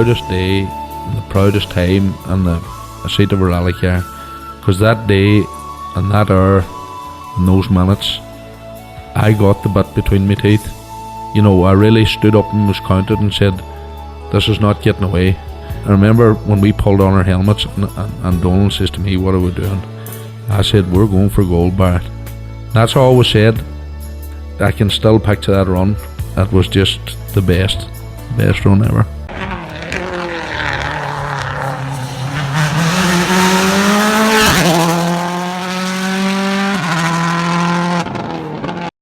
proudest day, and the proudest time in the seat of a rally car, because that day and that hour and those minutes, I got the bit between my teeth. You know, I really stood up and was counted and said, this is not getting away. I remember when we pulled on our helmets and Donald says to me, what are we doing? I said, we're going for gold, Barrett. That's all was said. I can still picture that run. That was just the best run ever.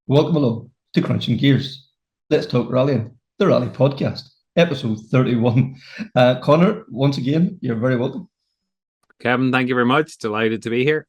Welcome along to Krunching Gears. Let's talk rallying, the Rally Podcast, episode 31. Connor, once again, you're very welcome. Kevin, thank you very much. Delighted to be here.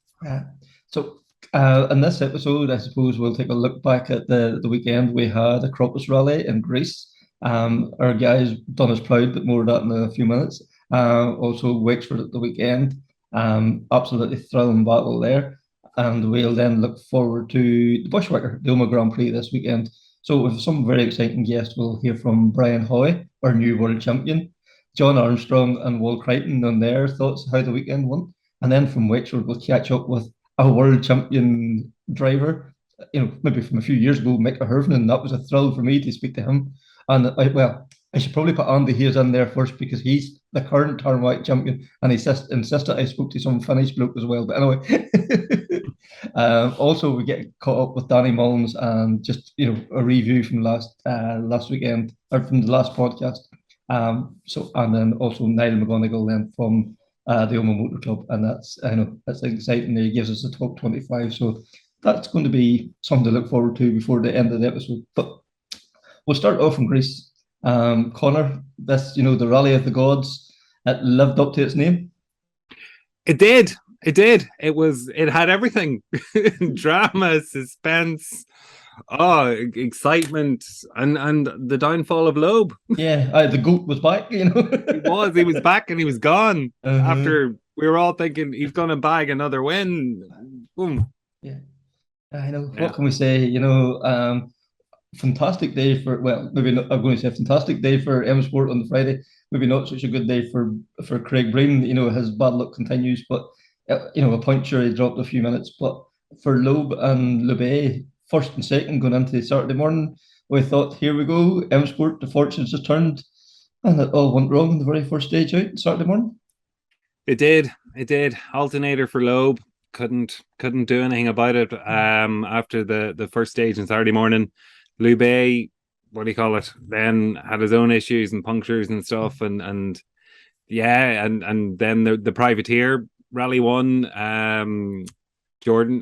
So in this episode, I suppose we'll take a look back at the weekend. We had Acropolis Rally in Greece. Our guys done us proud, but more of that in a few minutes. Also Wexford at the weekend. Absolutely thrilling battle there. And we'll then look forward to the Bushwhacker, the Omagh Grand Prix this weekend. So with some very exciting guests, we'll hear from Brian Hoy, our new world champion, John Armstrong and Wal Creighton on their thoughts how the weekend went. And then from Wexford, we'll catch up with a world champion driver, maybe from a few years ago, Mikko Hirvonen. That was a thrill for me to speak to him. And I should probably put Andy Hayes in there first because he's the current Tarmac champion, and he insisted I spoke to some Finnish bloke as well. But anyway, also we get caught up with Danny Mullins and just a review from last weekend or from the last podcast. And then also Niall Mc Gonigle then from the Omagh Motorclub, and that's exciting. He gives us the top 25, so that's going to be something to look forward to before the end of the episode. But we'll start off in Greece. Connor, this, the Rally of the Gods, it lived up to its name. It did. It had everything. Drama, suspense, excitement, and the downfall of Loeb. Yeah, the GOAT was back, He was back and he was gone. After we were all thinking he's going to bag another win. Boom. Yeah, I know. What can we say? Fantastic day for, maybe not, I'm going to say fantastic day for M Sport on the Friday. Maybe not such a good day for Craig Breen. His bad luck continues, but a puncture, he dropped a few minutes. But for Loeb and Lube, first and second going into Saturday morning, we thought, here we go, M Sport, the fortunes just turned, and it all went wrong in the very first stage out Saturday morning. It did. Alternator for Loeb, couldn't do anything about it. After the first stage on Saturday morning, Lube, what do you call it, then had his own issues and punctures and stuff, and then the privateer rally won. Jordan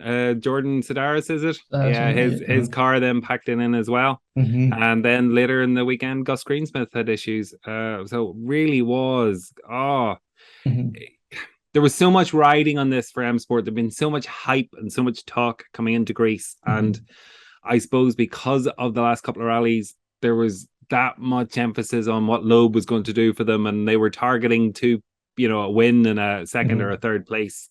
Sedaris, is it? His car then packed in as well. And then later in the weekend, Gus Greensmith had issues. So it really was there was so much riding on this for M Sport. There'd been so much hype and so much talk coming into Greece, and I suppose because of the last couple of rallies, there was that much emphasis on what Loeb was going to do for them, and they were targeting to, a win and a second or a third place,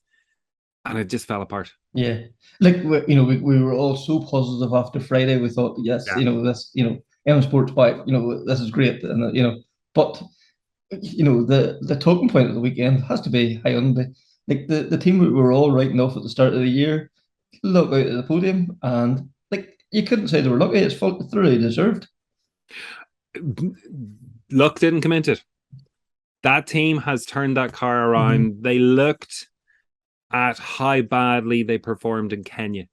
and it just fell apart. Yeah, like we were all so positive after Friday. We thought, yes, this, M Sports back, this is great, and but the talking point of the weekend has to be Hyundai. Like the team we were all writing off at the start of the year, look out at the podium, and you couldn't say they were lucky. It's thoroughly deserved. Luck didn't come into it. That team has turned that car around. They looked at how badly they performed in Kenya,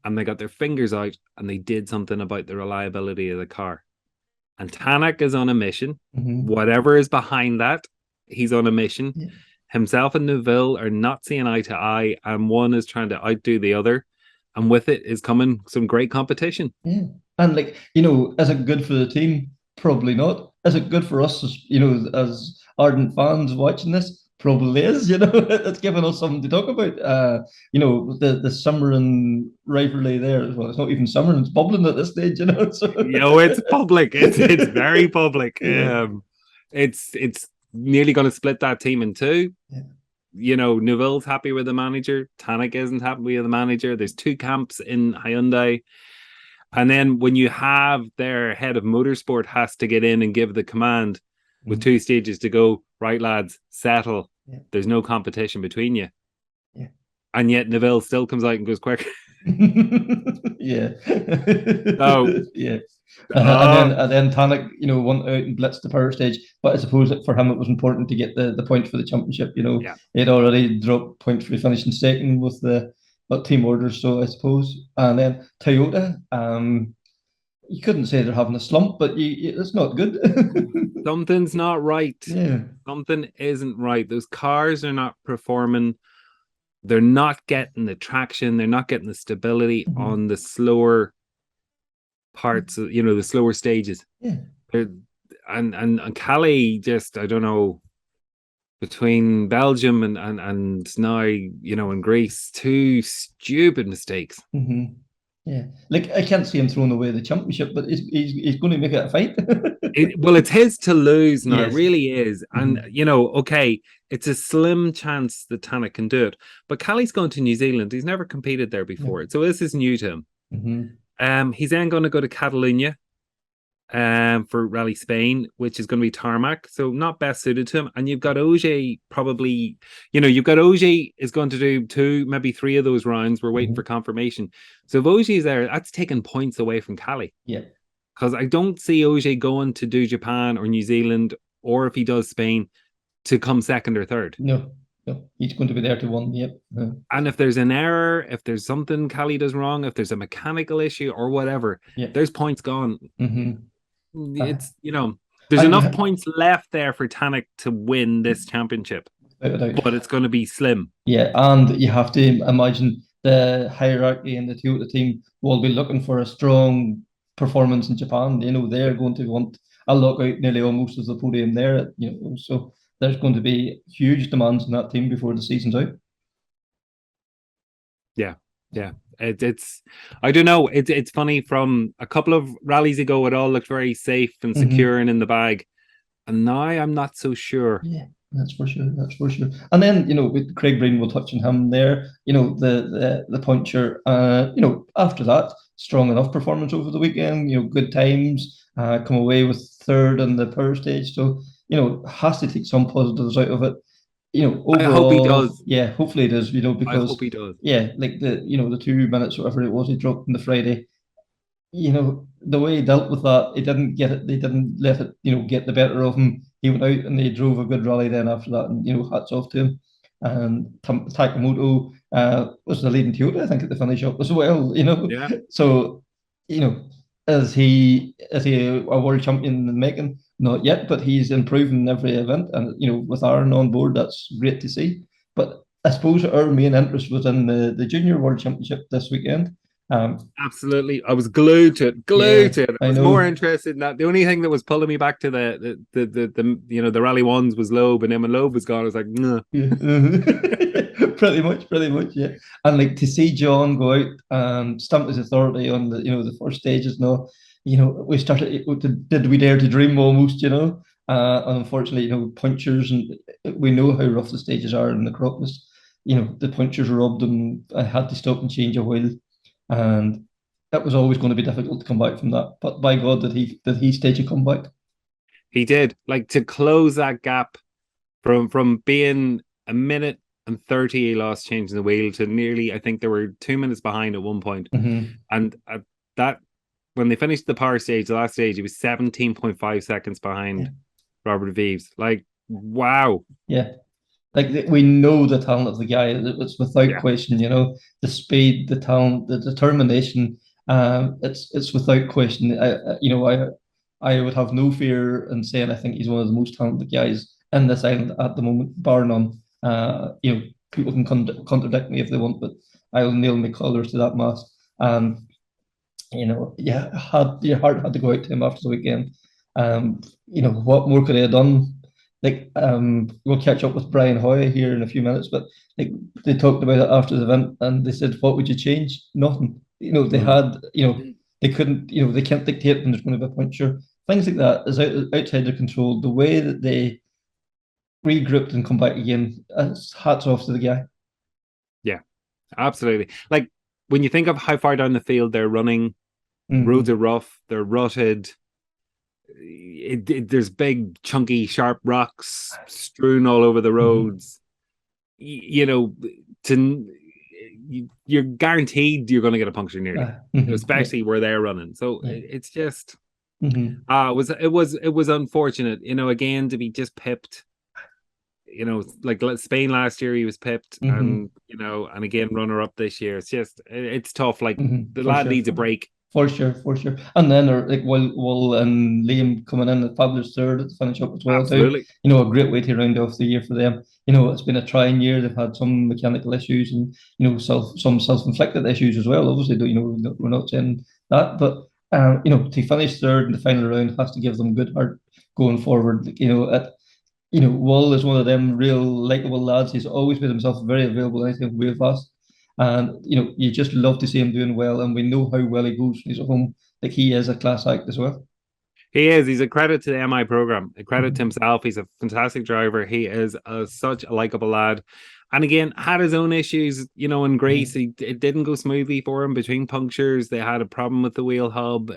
and they got their fingers out and they did something about the reliability of the car. And Tanak is on a mission. Whatever is behind that, he's on a mission. Yeah. Himself and Neuville are not seeing eye to eye, and one is trying to outdo the other. And with it is coming some great competition. Yeah. And is it good for the team? Probably not. Is it good for us as ardent fans watching this? Probably is. It's giving us something to talk about. The Summerlin rivalry there. Well, it's not even Summerlin, it's bubbling at this stage, So. It's public. It's very public. Yeah. It's nearly going to split that team in two. Yeah. Neuville's happy with the manager. Tanak isn't happy with the manager. There's two camps in Hyundai. And then when you have their head of motorsport has to get in and give the command, with 2 stages to go. Right, lads, settle. Yeah. There's no competition between you. Yeah. And yet Neville still comes out and goes quicker. Yeah. So, yeah. And then Tannock, went out and blitzed the power stage. But I suppose that for him it was important to get the points for the championship. Yeah. He'd already dropped points for finishing second with the team orders. So I suppose, and then Toyota, you couldn't say they're having a slump, but it's not good. something's not right. Yeah. Something isn't right. Those cars are not performing. They're not getting the traction. They're not getting the stability on the slower parts of, the slower stages. Yeah. And Calais just, I don't know, between Belgium and now, in Greece, 2 stupid mistakes. Mm-hmm. Yeah, like I can't see him throwing away the championship, but he's going to make it a fight. Well, it's his to lose now. Yes. It really is. And, okay, it's a slim chance that Tannock can do it. But Callie's going to New Zealand. He's never competed there before. So this is new to him. Mm-hmm. He's then going to go to Catalonia for Rally Spain, which is going to be tarmac. So not best suited to him. And you've got Ogier probably, you've got Ogier is going to do 2, maybe 3 of those rounds. We're waiting for confirmation. So if Ogier is there, that's taking points away from Callie. Yeah. Because I don't see Ogier going to do Japan or New Zealand, or if he does Spain, to come second or third. No, he's going to be there to win. Yep. And if there's an error, if there's something Callie does wrong, if there's a mechanical issue or whatever, there's points gone. It's, there's enough points left there for Tannock to win this championship, but it's going to be slim. Yeah, and you have to imagine the hierarchy in the Toyota team will be looking for a strong performance in Japan. They're going to want a lockout nearly almost as the podium there. So there's going to be huge demands in that team before the season's out. Yeah. It's I don't know. It's funny. From a couple of rallies ago, it all looked very safe and secure and in the bag, and now I'm not so sure. Yeah. That's for sure. And then, with Craig Breen, we'll touch on him there. The puncher. After that, strong enough performance over the weekend. Good times. Come away with third on the power stage. So has to take some positives out of it. Overall, I hope he does. Yeah, hopefully it is. Because I hope he does. Yeah, like the 2 minutes, whatever it was, he dropped on the Friday. The way he dealt with that, he didn't get it. They didn't let it, get the better of him. He went out and they drove a good rally then after that, and hats off to him. And Takamoto was the leading Toyota, I think, at the finish up as well. Yeah. So, is he a world champion in the making? Not yet, but he's improving every event, and with Aaron on board, that's great to see. But I suppose our main interest was in the junior world championship this weekend. Absolutely, I was glued to it. I was more interested in that. The only thing that was pulling me back to the rally ones was Loeb, and then when Loeb was gone, I was like, nah. Yeah. pretty much, yeah. And like to see John go out and stamp his authority on the first stages. We started. Did we dare to dream almost? And unfortunately, punchers, and we know how rough the stages are in the Acropolis. The punchers robbed them. I had to stop and change a wheel. And it was always going to be difficult to come back from that. But by God, did he stage a comeback? He did. Like, to close that gap from being a minute and 30 he lost changing the wheel to nearly, I think there were 2 minutes behind at one point. And at that, when they finished the power stage, the last stage, he was 17.5 seconds behind Robert Vives. Like, wow. Yeah. Like, we know the talent of the guy. It's without question, the speed, the talent, the determination. It's without question. I would have no fear in saying I think he's one of the most talented guys in this island at the moment, bar none. People can contradict me if they want, but I'll nail my colours to that mast. And your heart had to go out to him after the weekend. What more could he have done? Like, we'll catch up with Brian Hoy here in a few minutes, but like, they talked about it after the event, and they said, "What would you change?" Nothing. They had, they couldn't, they can't dictate when there's going to be a puncher. Things like that is outside their control. The way that they regrouped and come back again, hats off to the guy. Yeah, absolutely. Like, when you think of how far down the field they're running, roads are rough, they're rutted. there's big, chunky, sharp rocks strewn all over the roads. You know, you're guaranteed you're going to get a puncture nearly, especially where they're running. So it's just, it was unfortunate. You know, again, to be just pipped. You know, like Spain last year, he was pipped, and you know, and again, runner up this year. It's just, it's tough. Like the lad needs a break. For sure. And then like Will and Liam coming in at fabulous third to finish up as well. Absolutely. Too. You know, a great way to round off the year for them. You know, it's been a trying year. They've had some mechanical issues and, you know, some self-inflicted issues as well. Obviously, you know, we're not saying that, but you know, to finish third in the final round has to give them good heart going forward. You know, Will is one of them real likable lads. He's always made himself very available anything way fast. And, you know, you just love to see him doing well. And we know how well he goes when he's at home. Like, he is a class act as well. He is. He's a credit to the MI program. A credit to himself. He's a fantastic driver. He is such a likable lad. And again, had his own issues, you know, in Greece. It didn't go smoothly for him between punctures. They had a problem with the wheel hub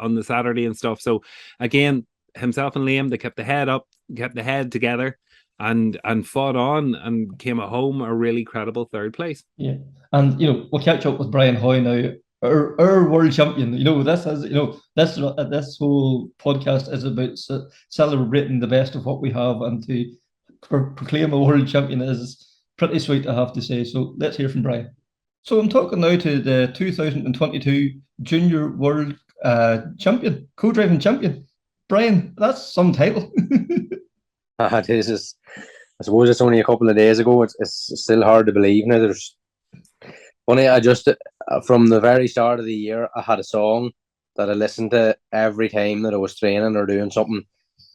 on the Saturday and stuff. So, again, himself and Liam, they kept the head up, kept the head together, and fought on and came at home a really credible third place. Yeah, and you know, we'll catch up with Brian Hoy now, our world champion. You know, this whole podcast is about celebrating the best of what we have, and to proclaim a world champion is pretty sweet, I have to say. So let's hear from Brian. So I'm talking now to the 2022 Junior World Champion, co-driving champion. Brian, that's some title. This is, I suppose it's only a couple of days ago. It's still hard to believe now. There's funny. I just from the very start of the year, I had a song that I listened to every time that I was training or doing something.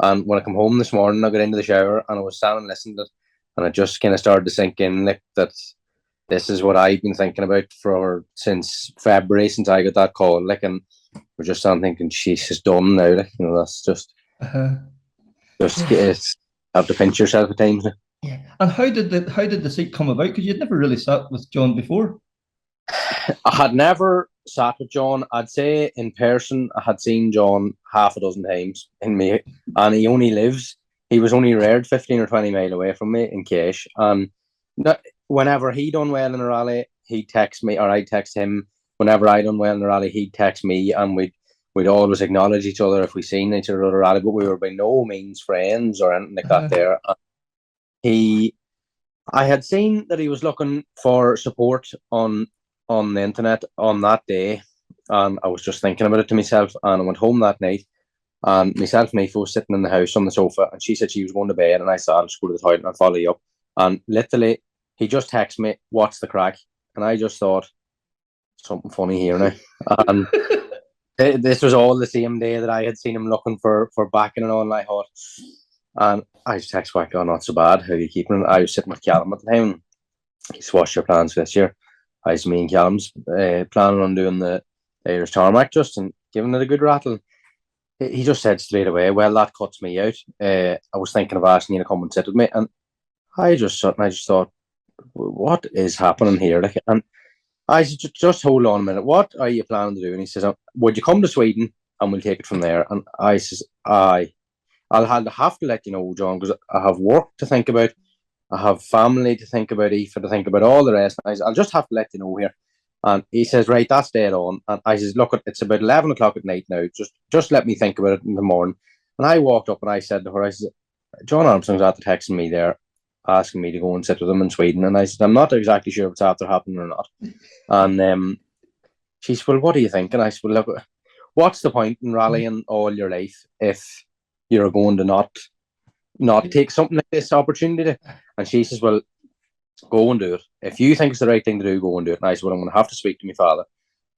And when I come home this morning, I got into the shower and I was standing listening to it, and it just kind of started to sink in, like, that this is what I've been thinking about since February, since I got that call. Like, and we're just standing thinking, she's just done now. Like, you know, that's just it's have to pinch yourself at times. Yeah. And how did the seat come about? Because you'd never really sat with John before. I had never sat with John. I'd say in person, I had seen John half a dozen times in me, and he was only reared 15 or 20 mile away from me in Cash. And whenever he done well in a rally, he'd text me, or I'd text him. Whenever I done well in a rally, he'd text me, and we'd always acknowledge each other if we seen each other at a rally, but we were by no means friends or anything like that there. I had seen that he was looking for support on the internet on that day, and I was just thinking about it to myself, and I went home that night, and myself and Mikko was sitting in the house on the sofa, and she said she was going to bed, and I said, I'll just go to the toilet and I'll follow you up. And literally, he just texted me, what's the crack? And I just thought, something funny here now. And this was all the same day that I had seen him looking for backing and all, and I thought, and I just text back, oh, not so bad, how are you keeping it? I was sitting with Callum at the time. He said, what's your plans for this year? I was me and Callum's planning on doing the Irish tarmac just and giving it a good rattle. He just said straight away, well, that cuts me out. I was thinking of asking you to come and sit with me. And I just thought, what is happening here? Like, and I said, just hold on a minute. What are you planning to do? And he says, would you come to Sweden and we'll take it from there? And I says, I'll have to let you know, John, because I have work to think about. I have family to think about, Aoife to think about, all the rest. I'll just have to let you know here. And he says, right, that's dead on. And I says, look, it's about 11 o'clock at night now. Just let me think about it in the morning. And I walked up and I said to her, I said, John Armstrong's after texting me there, asking me to go and sit with him in Sweden. And I said, I'm not exactly sure if it's after happening or not. And she said, well, what do you think? And I said, well, look, what's the point in rallying all your life if you're going to not take something like this opportunity? And she says, well, go and do it. If you think it's the right thing to do, go and do it. And I said, well, I'm going to have to speak to my father.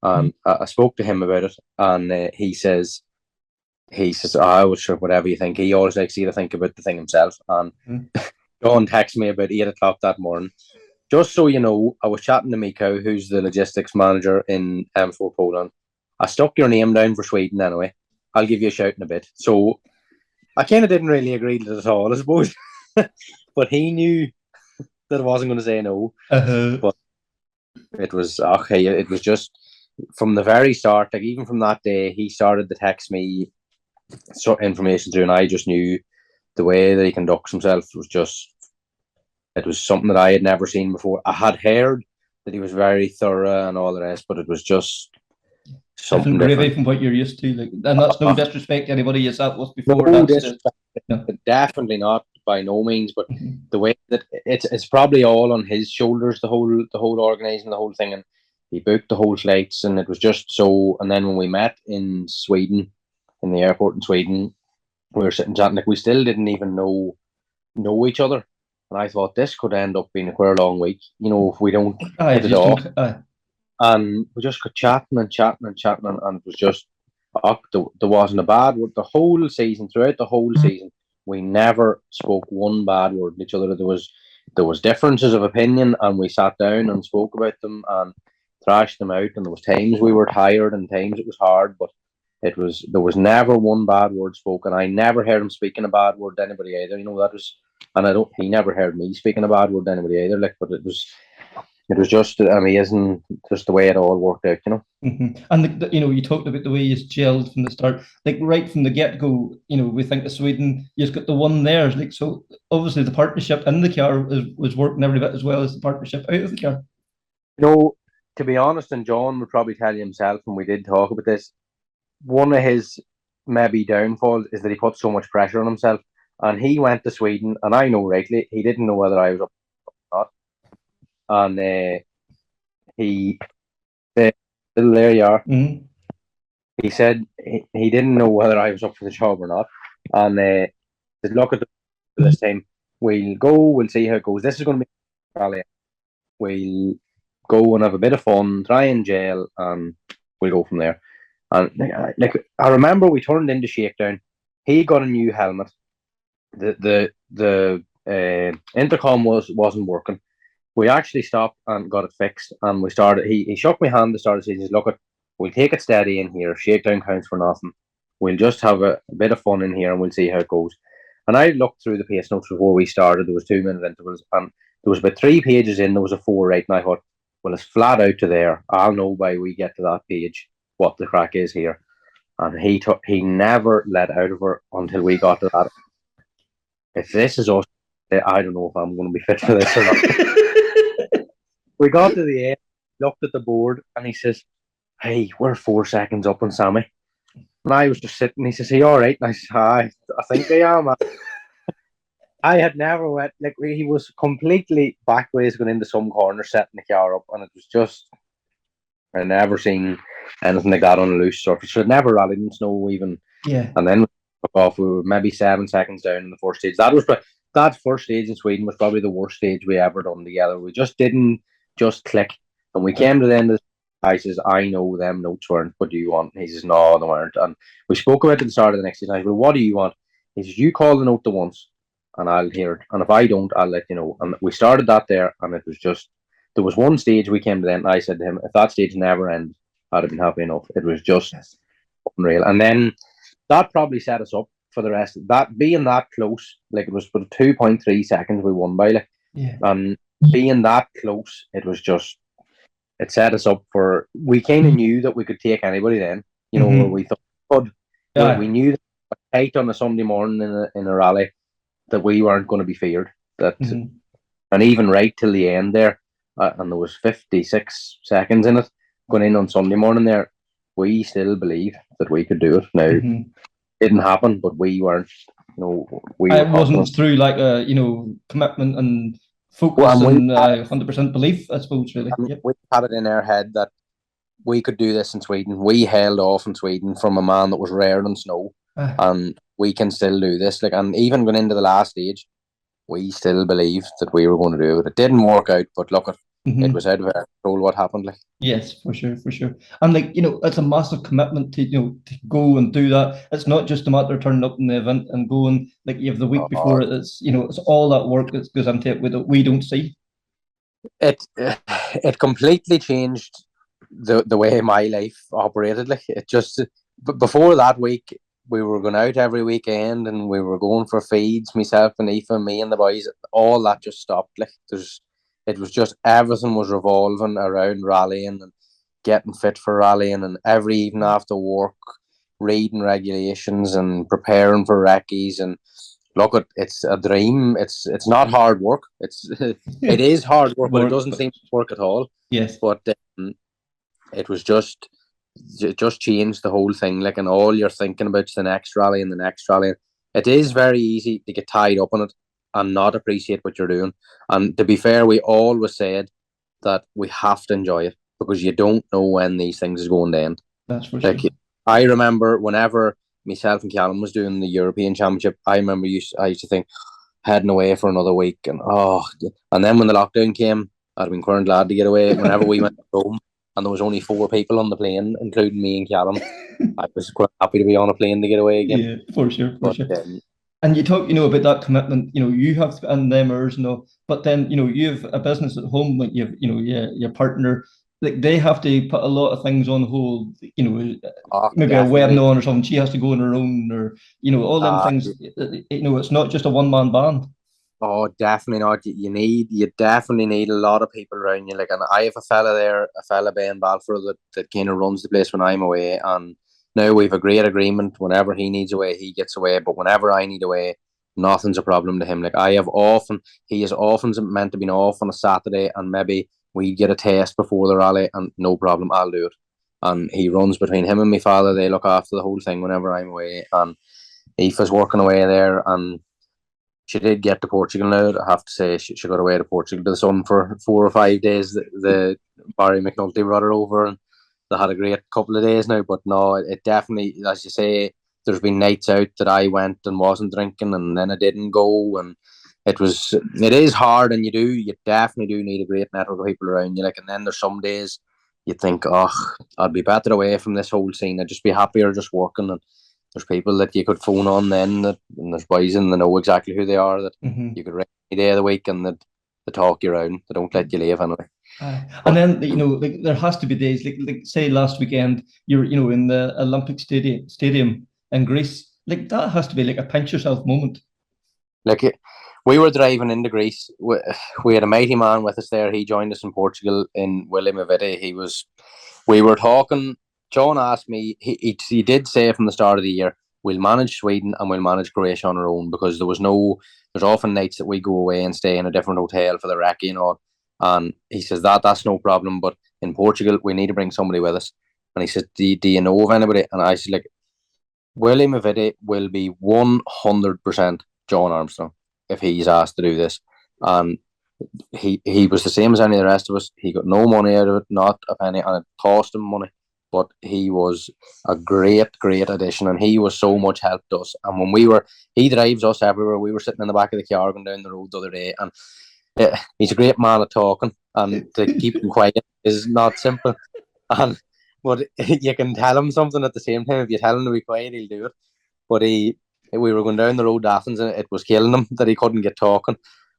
And I spoke to him about it. And he says, I was sure, whatever you think. He always likes you to think about the thing himself. And John texted me about 8 o'clock that morning. Just so you know, I was chatting to Mikko, who's the logistics manager in M4 Poland. I stuck your name down for Sweden anyway. I'll give you a shout in a bit. So I kind of didn't really agree to it at all, I suppose. But he knew that I wasn't going to say no. But it was okay. It was just from the very start, like even from that day, he started to text me information through, and I just knew the way that he conducts himself was just, it was something that I had never seen before. I had heard that he was very thorough and all the rest, but it was just something Different gravy different. from what you're used to, like, and that's no disrespect to anybody you sat with before. No That's disrespect, no. definitely not, by no means. But Mhm. the way that it's probably all on his shoulders, the whole organising the whole thing, and he booked the whole flights, and it was just so. And then when we met in Sweden, in the airport in Sweden, we were sitting chatting, like we still didn't even know each other, and I thought this could end up being a quite long week, if we don't hit it off. And we just got chatting and chatting and chatting, and it was just, there wasn't a bad word the whole season. Throughout the whole season, we never spoke one bad word to each other. There was differences of opinion, and we sat down and spoke about them and thrashed them out. And there was times we were tired, and times it was hard, but there was never one bad word spoken. I never heard him speaking a bad word to anybody either. That was, and he never heard me speaking a bad word to anybody either. Like, but it was just amazing, just the way it all worked out. Mm-hmm. And you talked about the way you gelled from the start, like right from the get go. We think of Sweden, you've got the one there, like, so obviously the partnership in the car was working every bit as well as the partnership out of the car. To be honest, and John would probably tell you himself when we did talk about this, one of his maybe downfalls is that he put so much pressure on himself. And he went to Sweden, and I know rightly he didn't know whether I was up or not. And he, there you are. Mm-hmm. He said he didn't know whether I was up for the job or not. And said, look at this time. We'll see how it goes. This is going to be a rally. We'll go and have a bit of fun, try and gel, and we'll go from there. And like I remember, we turned into shakedown. He got a new helmet. The intercom wasn't working. We actually stopped and got it fixed, and we started. He shook my hand to start. He says, "Look, we'll take it steady in here. Shakedown counts for nothing. We'll just have a bit of fun in here, and we'll see how it goes." And I looked through the pace notes before we started. There was 2-minute intervals, and there was about 3 pages in. There was a 4 right, and I thought, well, it's flat out to there. I'll know by we get to that page what the crack is here. And he never let out of her until we got to that. If this is us, I don't know if I'm going to be fit for this or not. We got to the end, looked at the board, and he says, "Hey, we're 4 seconds up on Sammy." And I was just sitting. He says, "Are you all right?" And I said, I think I am. I had never went, like, he was completely backways going into some corner, setting the car up, and it was just, I never seen anything like that on a loose surface. Should never rallied in snow even. Yeah. And then we took off. We were maybe 7 seconds down in the first stage. That first stage in Sweden was probably the worst stage we ever done together. We just didn't click. And we came to the end of the, I says, "I know them notes weren't. What do you want?" And he says, "No, they weren't." And we spoke about it at the start of the next stage. I said, "Well, what do you want?" He says, "You call the note the once, and I'll hear it. And if I don't, I'll let you know." And we started that there, and it was just, there was one stage we came to then, and I said to him, if that stage never ended, I'd have been happy enough. It was just unreal. And then that probably set us up for the rest. That being that close, like, it was for 2.3 seconds we won by, like, and being that close, it was just, it set us up for, we kind of knew that we could take anybody then, where we thought, we knew that tight on a Sunday morning in a rally that we weren't going to be feared. That, and even right till the end there, and there was 56 seconds in it going in on Sunday morning there, we still believe that we could do it. Now, it didn't happen, but we weren't, we were it wasn't confident. through like a commitment and focus and 100% belief, I suppose, really. Yep. We had it in our head that we could do this in Sweden. We held off in Sweden from a man that was rare than snow, and we can still do this. Like, and even going into the last stage, we still believed that we were going to do it. It didn't work out, but look, it was out of our control what happened. Like, yes, for sure. And like, it's a massive commitment to to go and do that. It's not just a matter of turning up in the event and going, like, you have the week before it. It's it's all that work that goes into it we don't see. It completely changed the way my life operated. Like, it just, before that week, we were going out every weekend and we were going for feeds, myself and Aoife, me and the boys. All that just stopped. Like, it was just, everything was revolving around rallying and getting fit for rallying, and every evening after work, reading regulations and preparing for recce's, and look, it's a dream. It's not hard work. It is hard work, but it doesn't seem to work at all. Yes. But it was just changed the whole thing. Like, and all you're thinking about is the next rally and the next rally. It is very easy to get tied up on it and not appreciate what you're doing. And to be fair, we always said that we have to enjoy it, because you don't know when these things is going to end. That's for sure. I remember whenever myself and Callum was doing the European Championship, I remember I used to think, heading away for another week, and then when the lockdown came, I'd have been quite glad to get away. Whenever we went home and there was only 4 people on the plane, including me and Callum, I was quite happy to be on a plane to get away again. Yeah, for sure. And you talk, about that commitment, you have, and them ours, but then, you have a business at home, like your partner, like they have to put a lot of things on hold, maybe definitely. A wedding on or something, she has to go on her own, or, all them things, it's not just a one-man band. Oh, definitely not. You definitely need a lot of people around you. Like, and I have a fella Ben Balfour that kind of runs the place when I'm away, and now we've a great agreement. Whenever he needs away, he gets away. But whenever I need away, nothing's a problem to him. Like, he is often meant to be off on a Saturday, and maybe we get a test before the rally, and no problem, I'll do it. And he runs between him and my father. They look after the whole thing whenever I'm away. And Aoife's working away there, and she did get to Portugal now. I have to say, she got away to Portugal to the sun for 4 or 5 days. The Barry McNulty brought her over, and they had a great couple of days now. But no, it definitely, as you say, there's been nights out that I went and wasn't drinking, and then I didn't go, and it is hard, and you definitely do need a great network of people around you. Like, and then there's some days you think, I'd be better away from this whole scene. I'd just be happier just working. And there's people that you could phone on then, and there's boys and they know exactly who they are, that you could ring any day of the week, and they talk you around. They don't let you leave anyway. And then, like, there has to be days, like say last weekend, you're, in the Olympic stadium in Greece. Like, that has to be like a pinch yourself moment. Like, we were driving into Greece. We had a mighty man with us there. He joined us in Portugal, in William Aviti. We were talking. John asked me, he did say from the start of the year, we'll manage Sweden and we'll manage Croatia on our own, because there's often nights that we go away and stay in a different hotel for the recce and all. And he says that's no problem, but in Portugal, we need to bring somebody with us. And he said, do you know of anybody? And I said, like, William Aviti will be 100% John Armstrong if he's asked to do this. And he was the same as any of the rest of us. He got no money out of it, not a penny, and it cost him money. But he was a great addition, and he was so much help to us. And when he drives us everywhere. We were sitting in the back of the car going down the road the other day, and he's a great man at talking, and to keep him quiet is not simple. But you can tell him something at the same time. If you tell him to be quiet, he'll do it. But we were going down the road to Athens, and it was killing him that he couldn't get talking.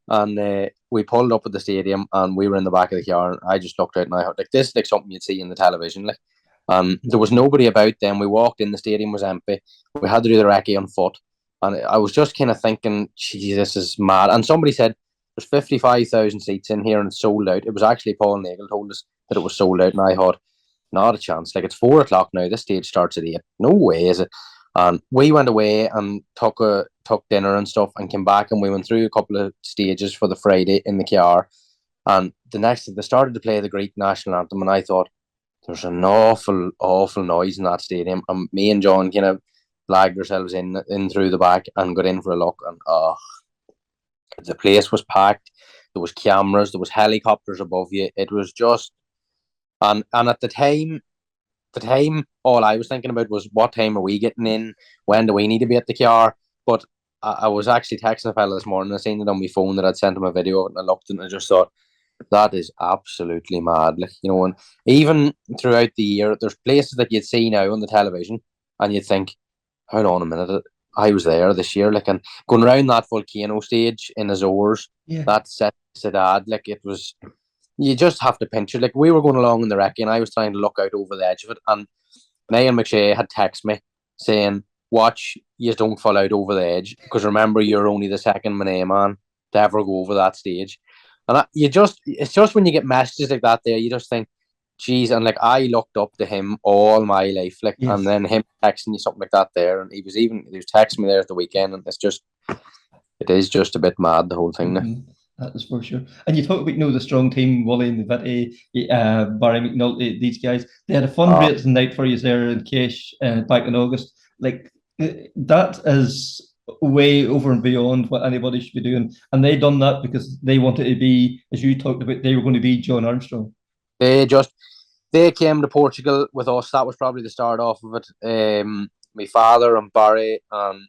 And we pulled up at the stadium, and we were in the back of the car, and I just looked out, and I thought, like, this is like something you'd see in the television. Like, there was nobody about then. We walked in, the stadium was empty. We had to do the recce on foot. And I was just kind of thinking, geez, this is mad. And somebody said, there's 55,000 seats in here and it's sold out. It was actually Paul Nagel told us that it was sold out. And I thought, not a chance. Like, it's 4 o'clock now. This stage starts at 8. No way is it. And we went away and took dinner and stuff, and came back, and we went through a couple of stages for the Friday in the car. And they started to play the Greek national anthem, and I thought, there's an awful noise in that stadium. And me and John kind of lagged ourselves in through the back and got in for a look. And the place was packed. There was cameras. There was helicopters above you. It was just, and at the time, all I was thinking about was, what time are we getting in? When do we need to be at the car? But I was actually texting a fella this morning. I seen it on my phone that I'd sent him a video, and I looked and I just thought, that is absolutely mad. Like, and even throughout the year, there's places that you'd see now on the television, and you'd think, hold on a minute, I was there this year. Like, and going around that volcano stage in Azores, that Ciudad, like, it was, you just have to pinch it. Like, we were going along in the recce, and I was trying to look out over the edge of it, and Niall Mc had texted me saying, watch, you don't fall out over the edge, because remember, you're only the second man to ever go over that stage. And it's just when you get messages like that there, you just think, Jeez, and like I looked up to him all my life, like, Yes. and then him texting you something like that there, and he was texting me there at the weekend, and it is just a bit mad, the whole thing. That is for sure. And you talk about, the strong team, Wally and Vitty, Barry McNulty, these guys. They had a fundraising night for you there in Cache back in August. Like, that is way over and beyond what anybody should be doing. And they done that because they wanted to be, as you talked about, they were going to be John Armstrong. They came to Portugal with us. That was probably the start off of it. My father and Barry and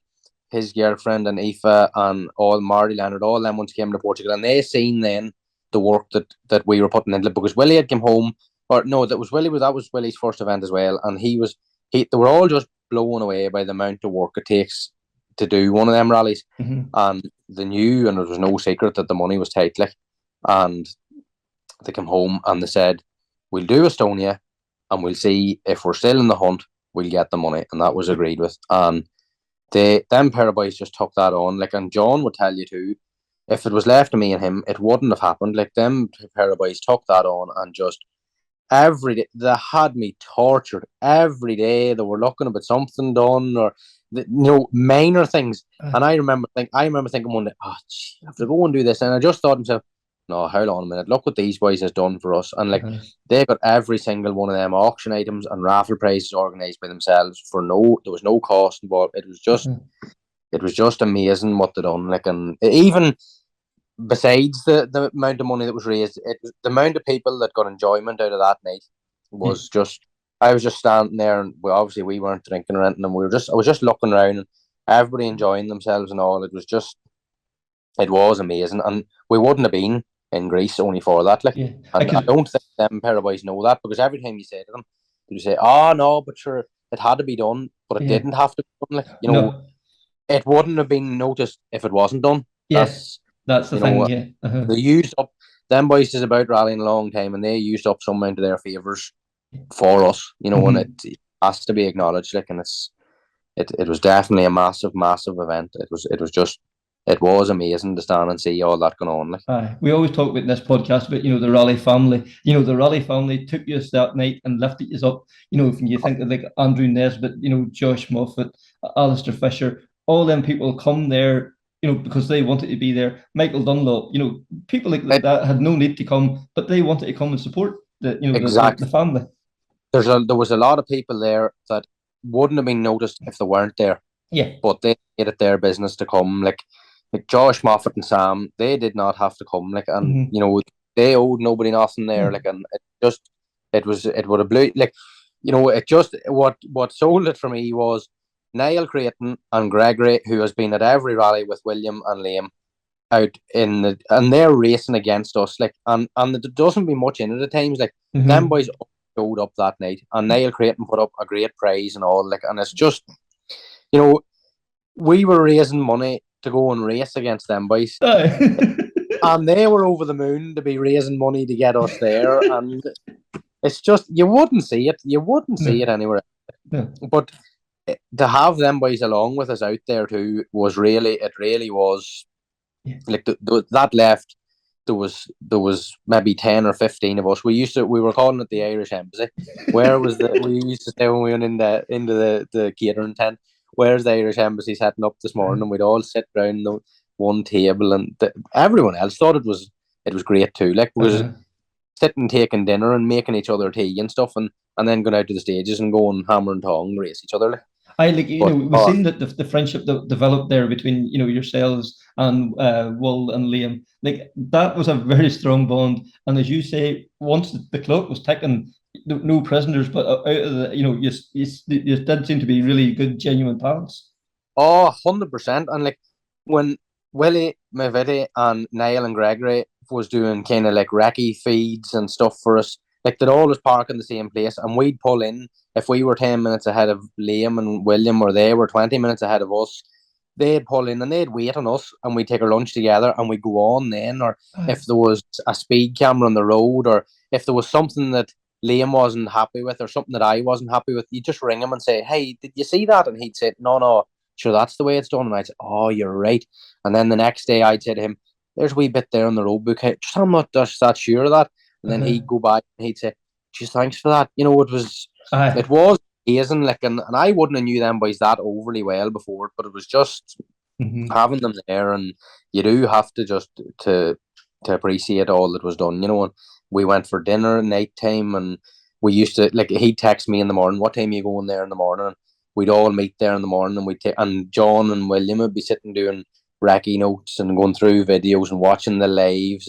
his girlfriend and Aoife and all Marty Leonard, all them ones came to Portugal, and they seen then the work that we were putting into, because Willie had come home, or no, that was Willie's first event as well, and they were all just blown away by the amount of work it takes to do one of them rallies, and they knew, and it was no secret that the money was tight, like, and they came home and they said, we'll do Estonia and we'll see if we're still in the hunt, we'll get the money, and that was agreed with. And them pair of boys just took that on, like, and John would tell you too, if it was left to me and him, it wouldn't have happened. Like, them pair of boys took that on, and just every day they had me tortured. Every day they were looking about something done, or minor things. And I remember thinking one day, oh, gee, I have to go and do this, and I just thought to myself, no, hold on a minute, look what these boys has done for us. And like, they got every single one of them auction items and raffle prizes organised by themselves there was no cost involved. It was just amazing what they done. Like, and even besides the amount of money that was raised, the amount of people that got enjoyment out of that night was just, I was just standing there, and obviously we weren't drinking or anything, and I was just looking around and everybody enjoying themselves and all. It was amazing, and we wouldn't have been in Greece only for that. Like, and I don't think them pair of boys know that, because every time you say to them, you say, oh no, but sure, it had to be done, but it didn't have to be done. Like, it wouldn't have been noticed if it wasn't done. Yes, that's the thing. They used up, them boys is about rallying a long time, and they used up some amount of their favours for us, and it has to be acknowledged. Like, and it was definitely a massive event. It was amazing to stand and see all that going on. Like. We always talk about in this podcast about, the rally family. The rally family took you that night and lifted you up. If you think of like Andrew Nesbitt, Josh Moffat, Alistair Fisher, all them people come there, because they wanted to be there. Michael Dunlop, people like that had no need to come, but they wanted to come and support the family. There was a lot of people there that wouldn't have been noticed if they weren't there. Yeah. But they made it their business to come. Like Josh Moffat and Sam, they did not have to come. Like, and they owed nobody nothing there. Like, and it would have blew. Like, it just what sold it for me was Niall Creighton and Gregory, who has been at every rally with William and Liam out and they're racing against us. Like, and there doesn't be much in it at times. Like, them boys showed up that night, and Niall Creighton put up a great prize and all. Like, and it's just, we were raising money to go and race against them boys. And they were over the moon to be raising money to get us there. And it's just, you wouldn't see it. You wouldn't see it anywhere. But to have them boys along with us out there too was really was like that left. There was maybe 10 or 15 of us. We were calling it the Irish Embassy. Where was we used to stay when we went into the catering tent. Where's the Irish Embassy setting up this morning? And we'd all sit around the one table, and everyone else thought it was great too. Like, we was sitting taking dinner and making each other tea and stuff, and then going out to the stages and going hammer and tong race each other. Like. We've seen that the friendship that developed there between yourselves and Will and Liam. Like, that was a very strong bond. And as you say, once the clock was ticking, no prisoners, but out of the you did seem to be really good, genuine pals. 100%. And like, when Willie, Maviti, and Niall and Gregory was doing kind of like recce feeds and stuff for us, like, they'd always park in the same place, and we'd pull in if we were 10 minutes ahead of Liam and William, or they were 20 minutes ahead of us. They'd pull in and they'd wait on us, and we'd take our lunch together, and we'd go on then. Or if there was a speed camera on the road, or if there was something that Liam wasn't happy with, or something that I wasn't happy with, you just ring him and say, hey, did you see that? And he'd say, no, sure, that's the way it's done. And I'd say, oh, you're right. And then the next day I'd say to him, there's a wee bit there on the road book. Hey, I'm not that sure of that. And then he'd go back and he'd say, Geez, thanks for that. It was amazing. Like, and I wouldn't have knew them boys that overly well before, but it was just having them there, and you do have to just to appreciate all that was done. And we went for dinner at night time, and we used to, like, he'd text me in the morning, what time are you going there in the morning? And we'd all meet there in the morning, and and John and William would be sitting doing recce notes and going through videos and watching the lives,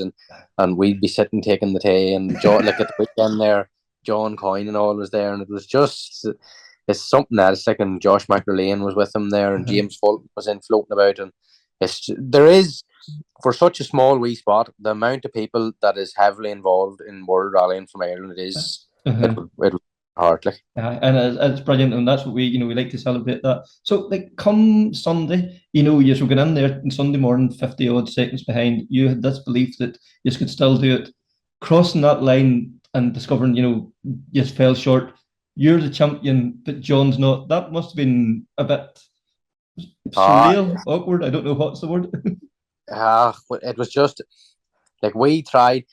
and we'd be sitting taking the tea, and John, like, at the weekend there, John Coyne and all was there, and it was just, it's something else. Like, and Josh McErlane was with him there, and James Fulton was in floating about, and there is, for such a small wee spot, the amount of people that is heavily involved in World Rallying from Ireland, it is it was hard. Like, and it's brilliant, and that's what we like to celebrate that. So, like, come Sunday, you were going in there on Sunday morning, 50 odd seconds behind. You had this belief that you could still do it. Crossing that line and discovering, you fell short. You're the champion, but John's not. That must have been a bit surreal, awkward. I don't know what's the word. It was just like, we tried.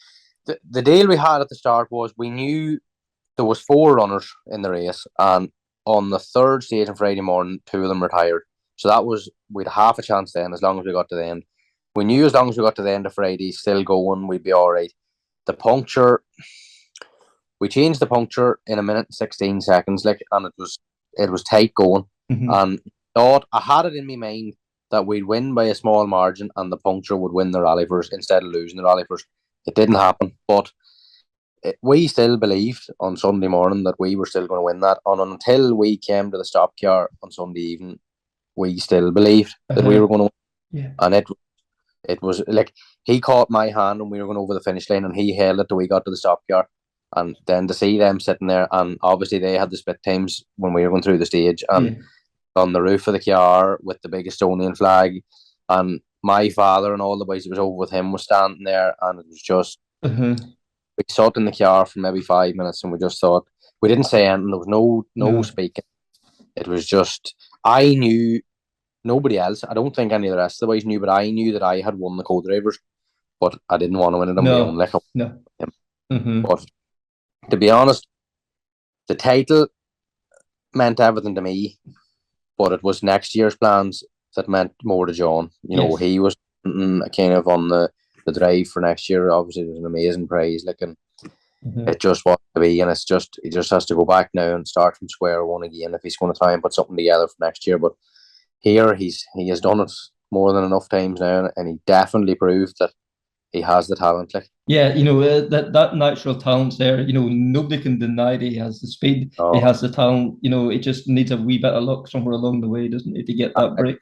The deal we had at the start was, we knew there was 4 runners in the race, and on the third stage on Friday morning, 2 of them retired. So that was, we'd half a chance then, as long as we got to the end. We knew as long as we got to the end of Friday, still going, we'd be all right. The puncture, we changed the puncture in 1 minute and 16 seconds, like, and it was tight going. And I had it in my mind that we'd win by a small margin, and the puncture would win the rally first instead of losing the rally first. It didn't happen, but we still believed on Sunday morning that we were still going to win that. And until we came to the stop car on Sunday evening, we still believed that we were going to win. Yeah. And it was like, he caught my hand and we were going over the finish line, and he held it till we got to the stop car. And then to see them sitting there, and obviously they had the split times when we were going through the stage, and on the roof of the car with the big Estonian flag, and my father and all the boys that was over with him was standing there, and it was just, we sat in the car for maybe 5 minutes, and we just thought, we didn't say anything, there was no speaking. It was just, I knew, nobody else, I don't think any of the rest of the boys knew, but I knew that I had won the co-drivers, but I didn't want to win it on my own. Like, but to be honest, the title meant everything to me, but it was next year's plans that meant more to John. He was kind of on the drive for next year. Obviously, it was an amazing prize. Like, and it just was to be, and he just has to go back now and start from square one again if he's going to try and put something together for next year. But here, he has done it more than enough times now, and he definitely proved that he has the talent. Like, yeah, that natural talent's there. Nobody can deny that he has the speed. He has the talent. It just needs a wee bit of luck somewhere along the way, doesn't it, to get that break?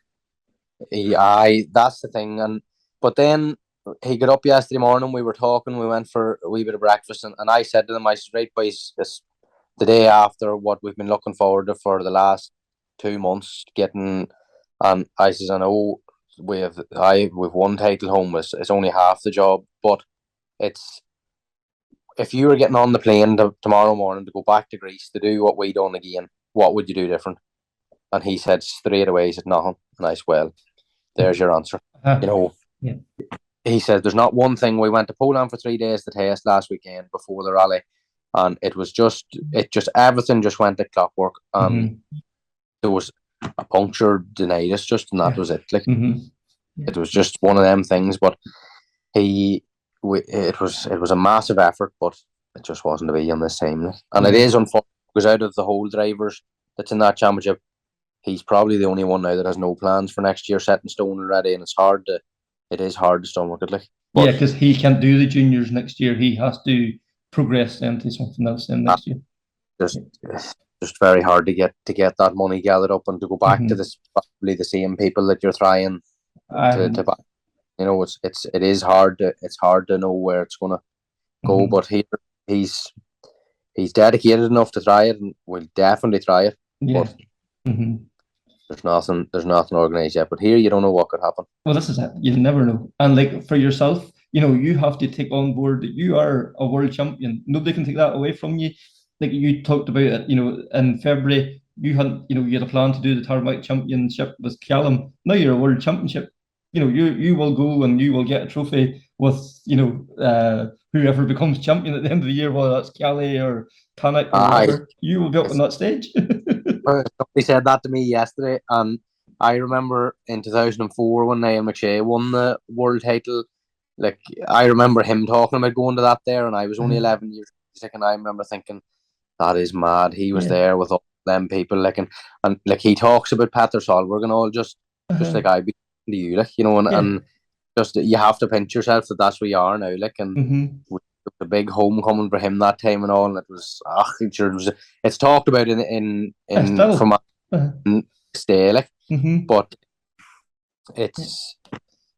That's the thing. But then he got up yesterday morning. We were talking. We went for a wee bit of breakfast, and I said to them, I said, right, boys, this the day after what we've been looking forward to for the last 2 months, getting. And I says, I know we've one title home. It's only half the job, but it's, if you were getting on the plane tomorrow morning to go back to Greece to do what we done again, what would you do different? And he said straight away, he said nothing. And I said, well, there's your answer. He said there's not one thing. We went to Poland for 3 days to test last weekend before the rally, and it just everything just went like clockwork. And there was a puncture denied us just, and that was it. Like, it was just one of them things. But it was a massive effort, but it just wasn't to be on this time. And it is unfortunate, because out of the whole drivers that's in that championship, he's probably the only one now that has no plans for next year set in stone already, and it is hard to stomach it. Like, yeah, because he can't do the juniors next year. He has to progress into something else then next year. Just very hard to get that money gathered up and to go back to probably the same people that you're trying to back. It is hard to know where it's gonna go, but he's dedicated enough to try it, and will definitely try it. Yeah. But there's nothing organised yet. But here, you don't know what could happen. Well, this is it. You never know. And like, for yourself, you have to take on board that you are a world champion. Nobody can take that away from you. Like you talked about it, in February, you had a plan to do the Tarmac Championship with Callum. Now you're a world championship. You will go and you will get a trophy with, whoever becomes champion at the end of the year, whether that's Kelly or Tannock or whatever, you will be up on that stage. Somebody said that to me yesterday, and I remember in 2004 when Niall Mc won the world title. Like, I remember him talking about going to that there, and I was only 11 years old, and I remember thinking, that is mad. He was there with all them people, like, and like he talks about Petter Solberg and all, just like I'd be to you, like, you know, and just you have to pinch yourself that that's where you are now, like, and the big homecoming for him that time and all, and it was, it's talked about in from stay, like, but it's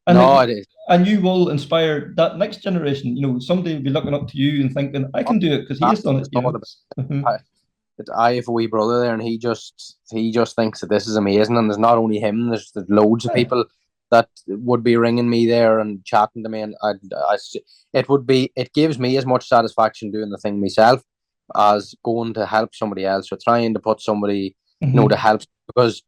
it is. And you will inspire that next generation. You know, somebody will be looking up to you and thinking, I can do it because he has done it. You know? I have a wee brother there, and he just thinks that this is amazing. And there's not only him; there's loads of people that would be ringing me there and chatting to me, and it gives me as much satisfaction doing the thing myself as going to help somebody else or trying to put somebody, you know, to help, because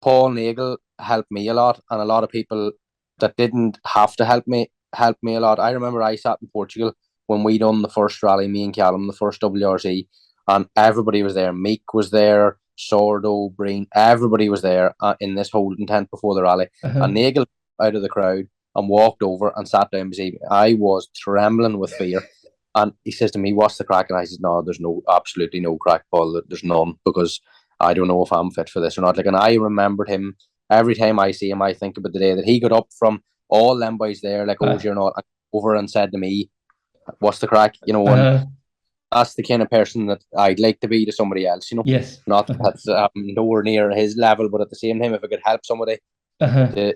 Paul Nagel helped me a lot, and a lot of people that didn't have to help me a lot. I remember I sat in Portugal when we done the first rally, me and Callum, the first WRC, and everybody was there. Meek was there, Sordo, Breen, everybody was there in this holding tent before the rally. And Nagel out of the crowd and walked over and sat down beside me. I was trembling with fear. And he says to me, what's the crack? And I said, no, there's absolutely no crack, Paul. There's none, because I don't know if I'm fit for this or not. Like, and I remembered him. Every time I see him, I think about the day that he got up from all them boys there, like Ogier and all, over and said to me, what's the crack? You know, and that's the kind of person that I'd like to be to somebody else, you know. Yes. Not that's nowhere near his level, but at the same time, if I could help somebody to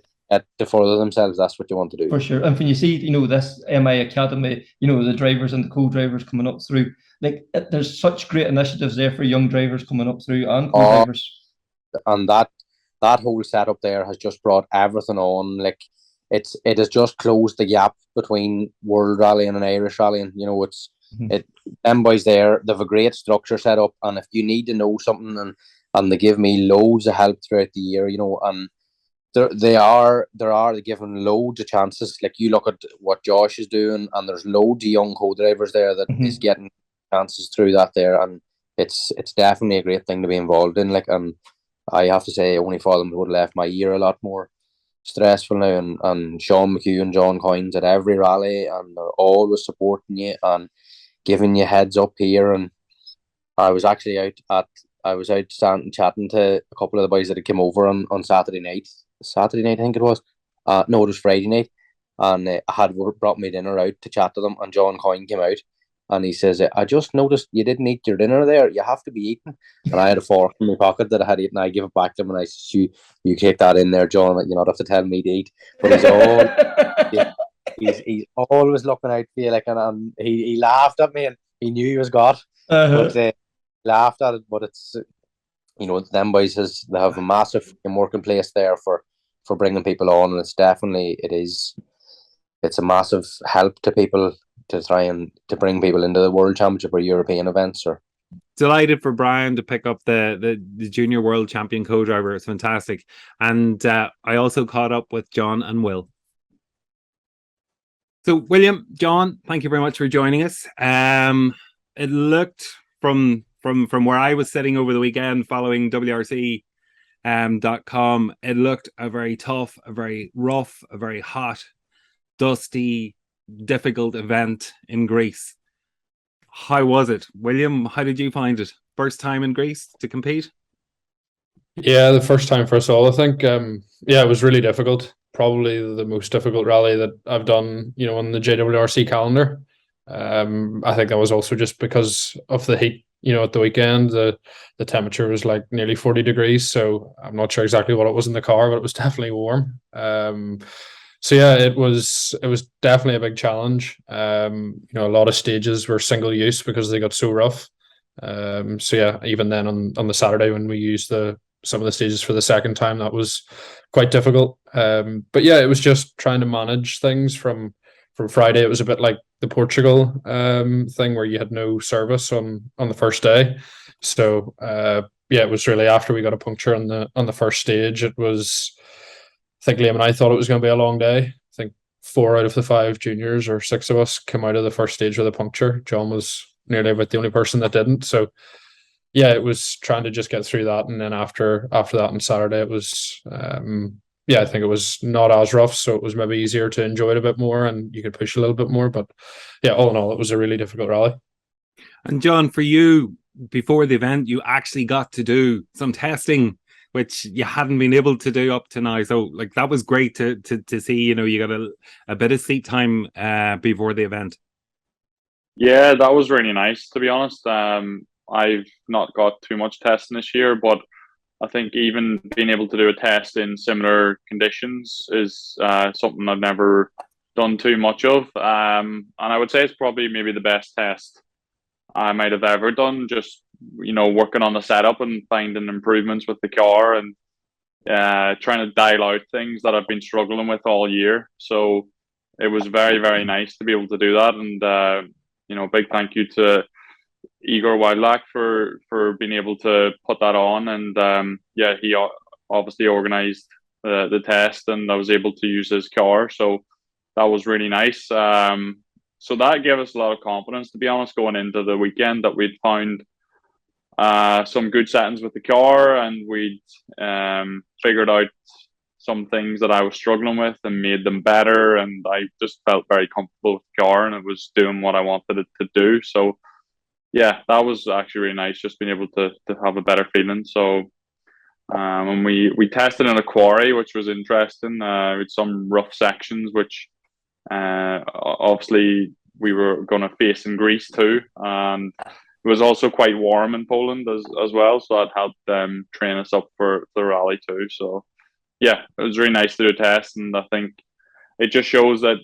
further themselves, that's what you want to do. For sure. And when you see, you know, this MI Academy, you know, the drivers and the co-drivers coming up through, like, there's such great initiatives there for young drivers coming up through and co-drivers. And that whole setup there has just brought everything on. Like, it has just closed the gap between World Rally and an Irish Rally, and you know, them boys there, they've a great structure set up, and if you need to know something, and they give me loads of help throughout the year, you know, and they're giving loads of chances. Like, you look at what Josh is doing, and there's loads of young co-drivers there that is getting chances through that there, and it's definitely a great thing to be involved in. Like, and I have to say, only for them would have left my year a lot more stressful now, and Sean McHugh and John Coynes at every rally, and they're always supporting you and giving you heads up here. And I was actually out standing chatting to a couple of the boys that had come over on Saturday night, I think it was. No, it was Friday night, and I had brought me dinner out to chat to them, and John Coyne came out, and he says, I just noticed you didn't eat your dinner there. You have to be eating. And I had a fork in my pocket that I had eaten. I give it back to him, and I said, you take that in there, John. You don't have to tell me to eat. But he's always looking out for you. Like, and he laughed at me, and he knew he was got. But laughed at it. But it's, you know, them boys they have a massive working place there for bringing people on, and it's a massive help to people to try and to bring people into the World Championship or European events. Or delighted for Brian to pick up the junior world champion co-driver. It's fantastic. And I also caught up with John and Will. So William, John, thank you very much for joining us. It looked from where I was sitting over the weekend following WRC.com, it looked a very tough, a very rough, a very hot, dusty, difficult event in Greece. How was it, William? How did you find it? First time in Greece to compete? Yeah, the first time for us all, I think. It was really difficult. Probably the most difficult rally that I've done, you know, on the JWRC calendar. I think that was also just because of the heat. You know, at the weekend, the temperature was like nearly 40 degrees. So I'm not sure exactly what it was in the car, but it was definitely warm. So yeah, it was definitely a big challenge. You know, a lot of stages were single use because they got so rough. So yeah, even then on the Saturday when we used some of the stages for the second time, that was quite difficult. But yeah, it was just trying to manage things from Friday. It was a bit like the Portugal thing where you had no service on the first day. So yeah, it was really after we got a puncture on the first stage. It was, I think Liam and I thought it was going to be a long day. I think 4 out of the 5 juniors, or 6 of us, came out of the first stage with a puncture. John was nearly about the only person that didn't. So yeah, it was trying to just get through that, and then after that on Saturday, it was I think it was not as rough, so it was maybe easier to enjoy it a bit more, and you could push a little bit more. But yeah, all in all, it was a really difficult rally. And John, for you, before the event, you actually got to do some testing, which you hadn't been able to do up to now. So like that was great to see, you got a bit of seat time before the event. Yeah, that was really nice, to be honest. I've not got too much testing this year, but I think even being able to do a test in similar conditions is something I've never done too much of. And I would say it's probably maybe the best test I might have ever done, just, working on the setup and finding improvements with the car, and trying to dial out things that I've been struggling with all year. So it was very, very nice to be able to do that. And, big thank you to Igor Wildlack for being able to put that on. And he obviously organized the test, and I was able to use his car. So that was really nice. So that gave us a lot of confidence, to be honest, going into the weekend, that we'd found some good settings with the car, and we'd figured out some things that I was struggling with and made them better. And I just felt very comfortable with the car, and it was doing what I wanted it to do. So yeah, that was actually really nice, just being able to have a better feeling. So and we tested in a quarry, which was interesting, with some rough sections, which obviously we were going to face in Greece too, and it was also quite warm in Poland as well, so that helped them train us up for the rally too. So yeah, it was really nice to do a test, and I think it just shows that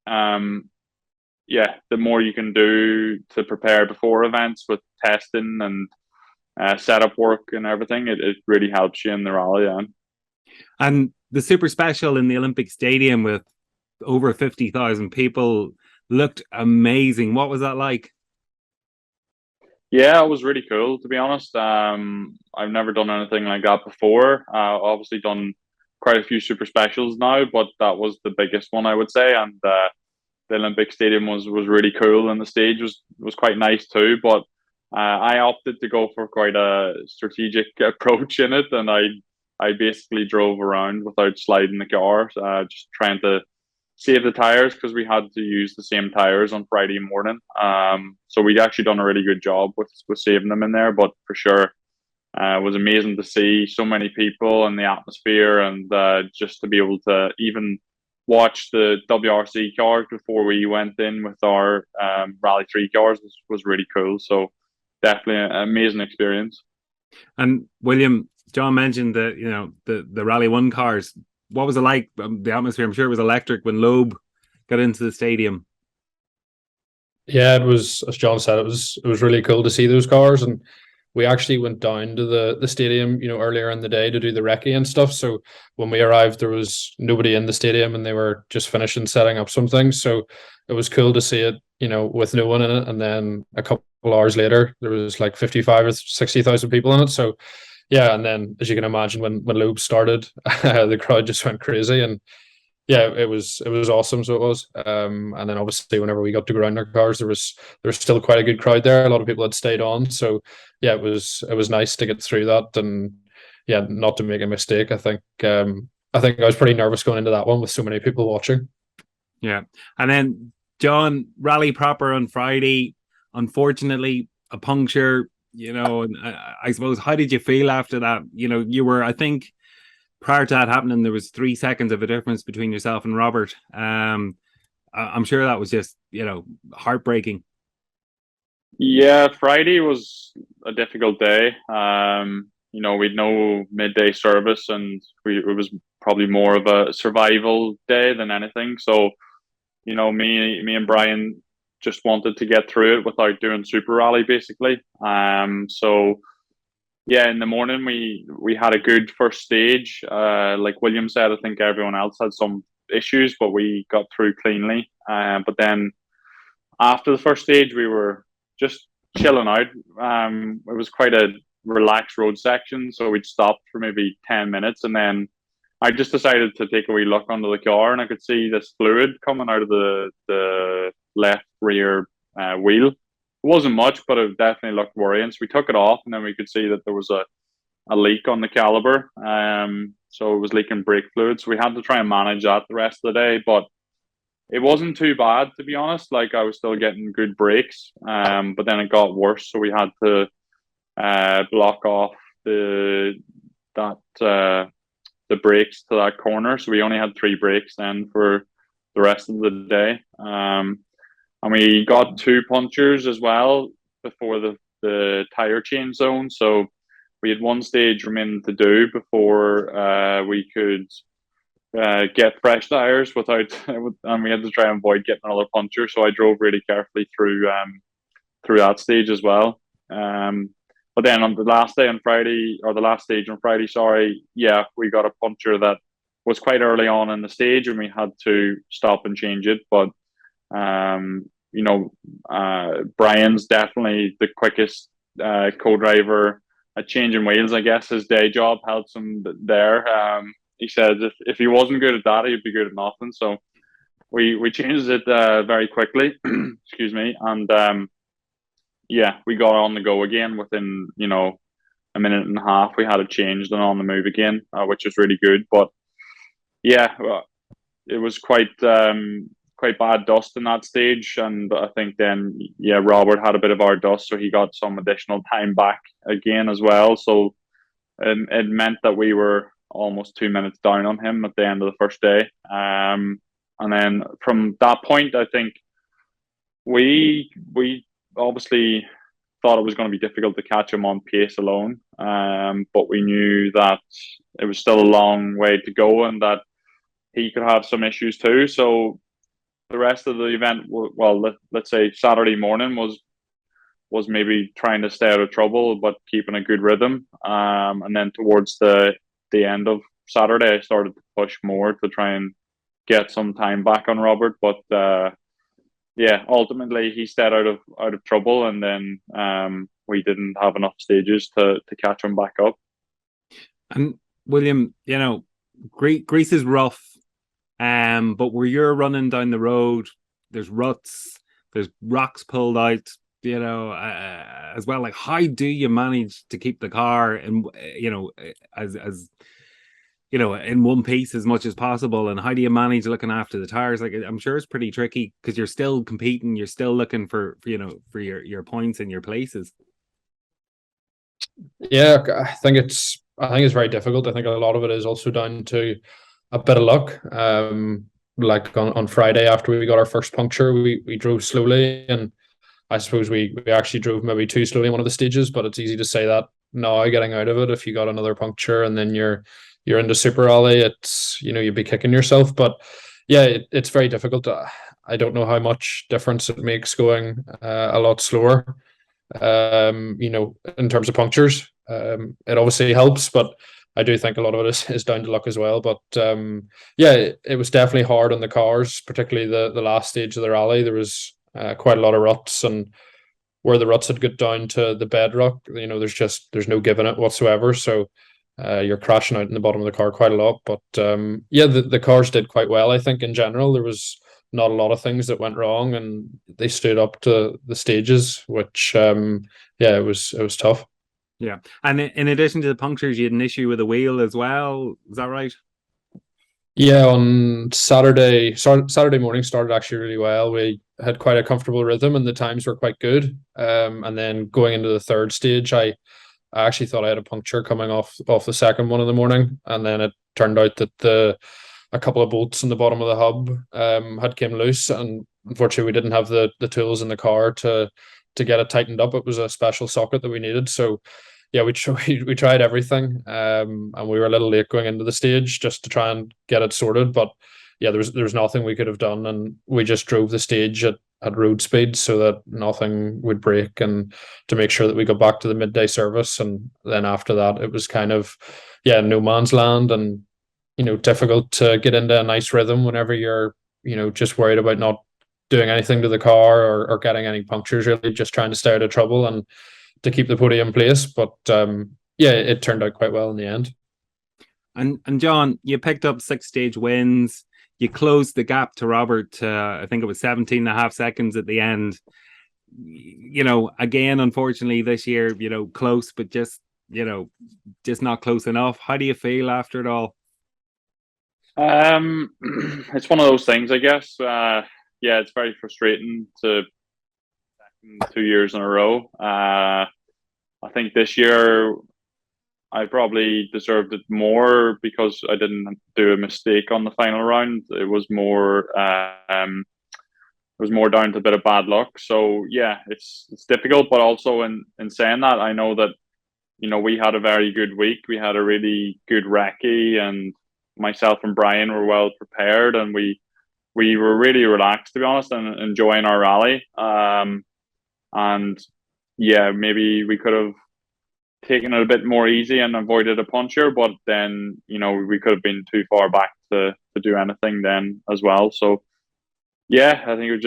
the more you can do to prepare before events with testing and setup work and everything, it really helps you in the rally. And the Super Special in the Olympic Stadium with over 50,000 people looked amazing. What was that like? Yeah, it was really cool, to be honest. I've never done anything like that before. Obviously done quite a few Super Specials now, but that was the biggest one, I would say. And the Olympic Stadium was really cool, and the stage was quite nice too. But I opted to go for quite a strategic approach in it, and I basically drove around without sliding the car, just trying to save the tires, because we had to use the same tires on Friday morning. So we'd actually done a really good job with saving them in there. But for sure, it was amazing to see so many people and the atmosphere, and just to be able to even watch the WRC cars before we went in with our Rally 3 cars was really cool. So definitely an amazing experience. And William, John mentioned that the Rally 1 cars. What was it like? The atmosphere, I'm sure it was electric when Loeb got into the stadium. Yeah, it was, as John said, it was really cool to see those cars. And we actually went down to the stadium, earlier in the day to do the recce and stuff. So when we arrived, there was nobody in the stadium, and they were just finishing setting up some things. So it was cool to see it, with no one in it. And then a couple hours later, there was like 55 or 60,000 people in it. So yeah, and then as you can imagine, when Loeb started, the crowd just went crazy, and yeah, it was awesome. So it was, and then obviously whenever we got to ground our cars, there was still quite a good crowd there. A lot of people had stayed on, so yeah, it was nice to get through that, and yeah, not to make a mistake. I think I was pretty nervous going into that one with so many people watching. Yeah, and then John, rally proper on Friday. Unfortunately, a puncture. And I suppose, how did you feel after that? You were, I think, prior to that happening, there was 3 seconds of a difference between yourself and Robert. I'm sure that was just, heartbreaking. Yeah, Friday was a difficult day. We'd no midday service, and it was probably more of a survival day than anything. So, me and Brian just wanted to get through it without doing Super Rally, basically. So yeah, in the morning we had a good first stage. Like William said, I think everyone else had some issues, but we got through cleanly. But then after the first stage, we were just chilling out. It was quite a relaxed road section, so we'd stopped for maybe 10 minutes, and then I just decided to take a wee look under the car, and I could see this fluid coming out of the left rear wheel. It wasn't much, but it definitely looked worrying. So we took it off, and then we could see that there was a leak on the caliber. So it was leaking brake fluid. So we had to try and manage that the rest of the day, but it wasn't too bad, to be honest. Like, I was still getting good brakes, but then it got worse. So we had to block off the brakes to that corner. So we only had 3 brakes then for the rest of the day. And we got 2 punctures as well before the tire change zone. So we had 1 stage remaining to do before we could get fresh tires without, and we had to try and avoid getting another puncture. So I drove really carefully through that stage as well. But then on the last day on Friday, or the last stage on Friday, sorry, yeah, we got a puncture that was quite early on in the stage, and we had to stop and change it. But Brian's definitely the quickest co-driver at changing wheels. I guess his day job helps him there. He said if he wasn't good at that, he'd be good at nothing. So we changed it very quickly. Excuse me, and yeah, we got on the go again within a minute and a half. We had it changed and on the move again, which was really good. But yeah, it was quite bad dust in that stage, and I think then Robert had a bit of our dust, so he got some additional time back again as well. So it meant that we were almost 2 minutes down on him at the end of the first day. And then from that point, I think we obviously thought it was going to be difficult to catch him on pace alone, but we knew that it was still a long way to go and that he could have some issues too. So the rest of the event, well, let's say Saturday morning was maybe trying to stay out of trouble but keeping a good rhythm, and then towards the end of Saturday I started to push more to try and get some time back on Robert, but ultimately he stayed out of trouble, and then we didn't have enough stages to catch him back up. And William, Greece is rough, but where you're running down the road, there's ruts, there's rocks pulled out, as well. Like, how do you manage to keep the car in in one piece as much as possible, and how do you manage looking after the tires? Like, I'm sure it's pretty tricky because you're still competing, you're still looking for your points and your places. Yeah, I think it's very difficult. I think a lot of it is also down to a bit of luck. Like on Friday after we got our first puncture, we drove slowly, and I suppose we actually drove maybe too slowly in one of the stages, but it's easy to say that now getting out of it. If you got another puncture and then you're into Super Rally, it's you'd be kicking yourself. But yeah, it's very difficult. I don't know how much difference it makes going a lot slower. In terms of punctures, it obviously helps, but I do think a lot of it is down to luck as well. But it was definitely hard on the cars, particularly the last stage of the rally. There was quite a lot of ruts, and where the ruts had got down to the bedrock, there's no giving it whatsoever. So you're crashing out in the bottom of the car quite a lot. But the cars did quite well. I think in general there was not a lot of things that went wrong, and they stood up to the stages, which it was tough. Yeah, and in addition to the punctures, you had an issue with the wheel as well. Is that right? Yeah, on Saturday morning started actually really well. We had quite a comfortable rhythm, and the times were quite good. And then going into the third stage, I actually thought I had a puncture coming off the second one in the morning, and then it turned out that a couple of bolts in the bottom of the hub had came loose, and unfortunately we didn't have the tools in the car to get it tightened up. It was a special socket that we needed. So yeah, we tried everything, and we were a little late going into the stage just to try and get it sorted. But yeah, there was nothing we could have done, and we just drove the stage at road speed so that nothing would break, and to make sure that we got back to the midday service. And then after that, it was kind of no man's land, and difficult to get into a nice rhythm whenever you're just worried about not doing anything to the car or getting any punctures, really just trying to stay out of trouble and to keep the podium place. But it turned out quite well in the end. And John, you picked up 6 stage wins. You closed the gap to Robert to, I think it was 17 and a half seconds at the end. Again, unfortunately this year, close, but just not close enough. How do you feel after it all? It's one of those things, I guess. It's very frustrating to 2 years in a row. I think this year I probably deserved it more because I didn't do a mistake on the final round. It was more down to a bit of bad luck. So yeah, it's difficult, but also in saying that, I know that we had a very good week. We had a really good recce, and myself and Brian were well prepared, and we were really relaxed, to be honest, and enjoying our rally. And yeah, maybe we could have taken it a bit more easy and avoided a puncher, but then we could have been too far back to do anything then as well. So yeah, I think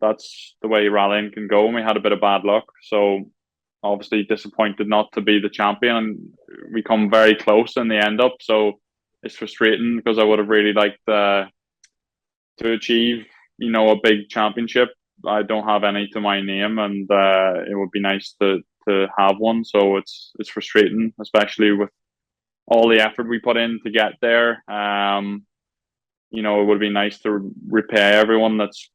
that's the way rallying can go, and we had a bit of bad luck. So obviously disappointed not to be the champion, and we come very close in the end up. So it's frustrating because I would have really liked to achieve a big championship. I don't have any to my name, and it would be nice to have one. So it's frustrating, especially with all the effort we put in to get there. It would be nice to repay everyone that's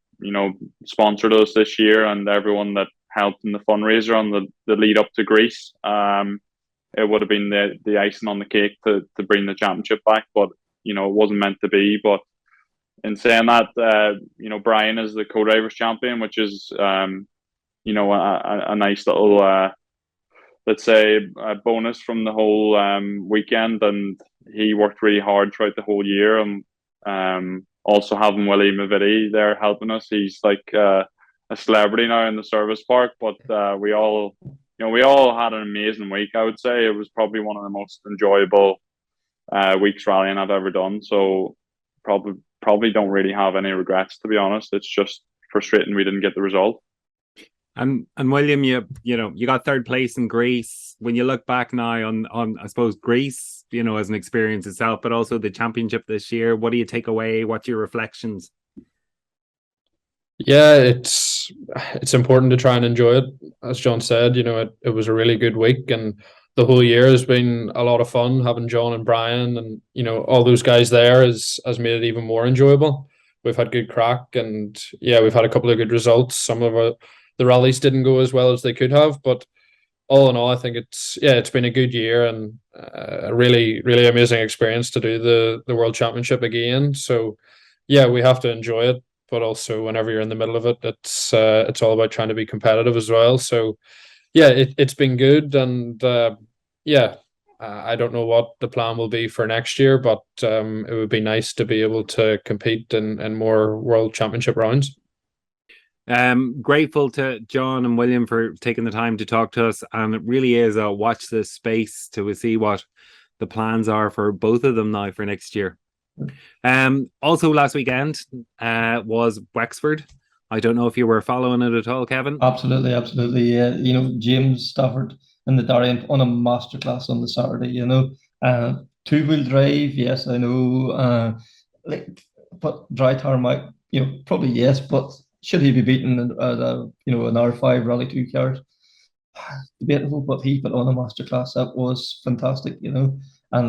sponsored us this year, and everyone that helped in the fundraiser on the lead up to Greece. It would have been the icing on the cake to bring the championship back, but it wasn't meant to be. But in saying that, Brian is the co-drivers champion, which is a nice little let's say a bonus from the whole weekend, and he worked really hard throughout the whole year. And also having Willie Mavidi there helping us, he's like a celebrity now in the service park. But we all had an amazing week. I would say it was probably one of the most enjoyable weeks rallying I've ever done. So probably don't really have any regrets, to be honest. It's just frustrating we didn't get the result. And William, you got 3rd place in Greece. When you look back now on I suppose Greece, as an experience itself, but also the championship this year, what do you take away? What's your reflections? Yeah, it's important to try and enjoy it. As John said, it was a really good week, and the whole year has been a lot of fun. Having John and Brian and all those guys there has made it even more enjoyable. We've had good crack, and yeah, we've had a couple of good results. Some of the rallies didn't go as well as they could have, but all in all, I think it's been a good year and a really, really amazing experience to do the World Championship again. So yeah, we have to enjoy it, but also whenever you're in the middle of it, it's all about trying to be competitive as well. So yeah, it's been good, and I don't know what the plan will be for next year, but it would be nice to be able to compete in more World Championship rounds. Grateful to John and William for taking the time to talk to us, and it really is a watch this space to see what the plans are for both of them now for next year. Also last weekend was Wexford. I don't know if you were following it at all, Kevin. Absolutely. Yeah, James Stafford and the Darien on a masterclass on the Saturday. 2-wheel drive, yes, I know. But dry tarmac, probably yes, but should he be beaten an R5 Rally 2 car? Debatable, but he put on a masterclass. That was fantastic, and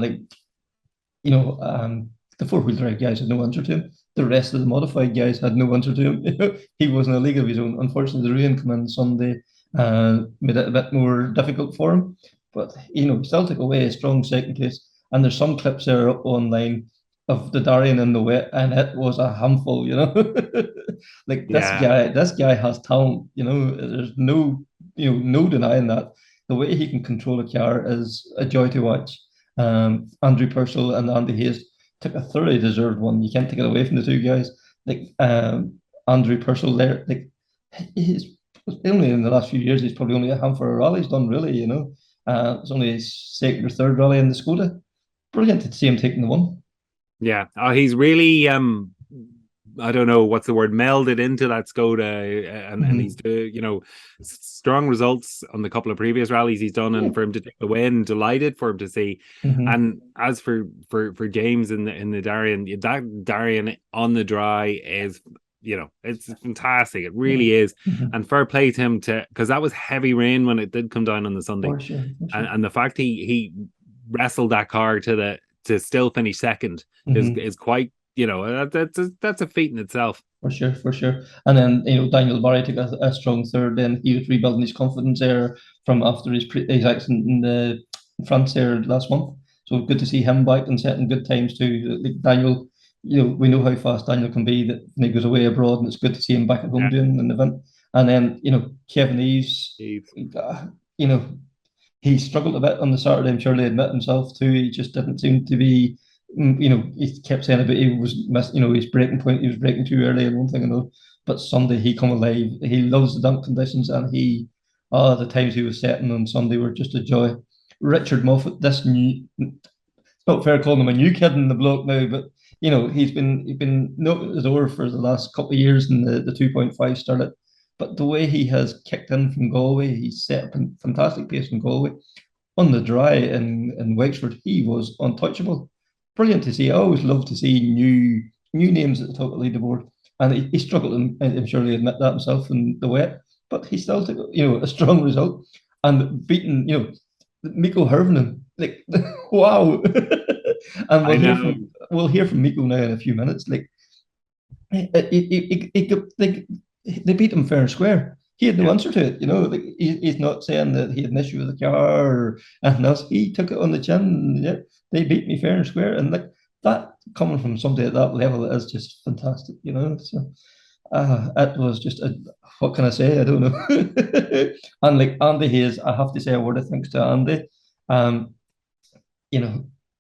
the 4-wheel drive guys had no answer to him. The rest of the modified guys had no answer to him. He was in a league of his own. Unfortunately, the rain came in Sunday and made it a bit more difficult for him. But he still took away a strong 2nd place. And there's some clips there up online of the Darien in the wet, and it was a handful. This guy has talent. There's no denying that. The way he can control a car is a joy to watch. Andrew Purcell and Andy Hayes took a thoroughly deserved one. You can't take it away from the two guys. Andrew Purcell there, he's only in the last few years, he's probably only a handful of rallies done, really. It's only his 2nd or 3rd rally in the Skoda. Brilliant to see him taking the one. Yeah, he's really I don't know what's the word, melded into that Skoda, and he's strong results on the couple of previous rallies he's done, and for him to take the win, delighted for him to see. And as for James in the Darien, that Darien on the dry is, it's fantastic. It really is. And fair play to him, because that was heavy rain when it did come down on the Sunday. For sure. And the fact he wrestled that car to still finish second is quite, that's a feat in itself. For sure. And then, Daniel Barry took a strong third. Then he was rebuilding his confidence there from after his accident in the France there last month. So good to see him back and setting good times too. Like Daniel, we know how fast Daniel can be that when he goes away abroad, and it's good to see him back at home doing an event. And then, Kevin Eves, he struggled a bit on the Saturday, I'm sure he admit himself too. He just didn't seem to be, he kept saying about he was his breaking point, he was breaking too early and one thing and another. But Sunday he come alive. He loves the dunk conditions, and the times he was setting on Sunday were just a joy. Richard Moffat, it's not fair calling him a new kid in the block now, but he's been knocking the door for the last couple of years in the 2.5 starlet. But the way he has kicked in from Galway, he's set up a fantastic pace in Galway. On the dry in Wexford, he was untouchable. Brilliant to see. I always love to see new names at the top of the leaderboard. And he struggled, and I'm sure he admit that himself in the wet, but he still took a strong result and beating Mikko Hirvonen. Like, wow. And we'll hear from Mikko now in a few minutes. Like, they beat him fair and square. He had no answer to it, Like, he's not saying that he had an issue with the car or anything else. He took it on the chin. Yeah, they beat me fair and square, and like that coming from somebody at that level is just fantastic, So it was just what can I say? I don't know. And like Andy Hayes, I have to say a word of thanks to Andy. I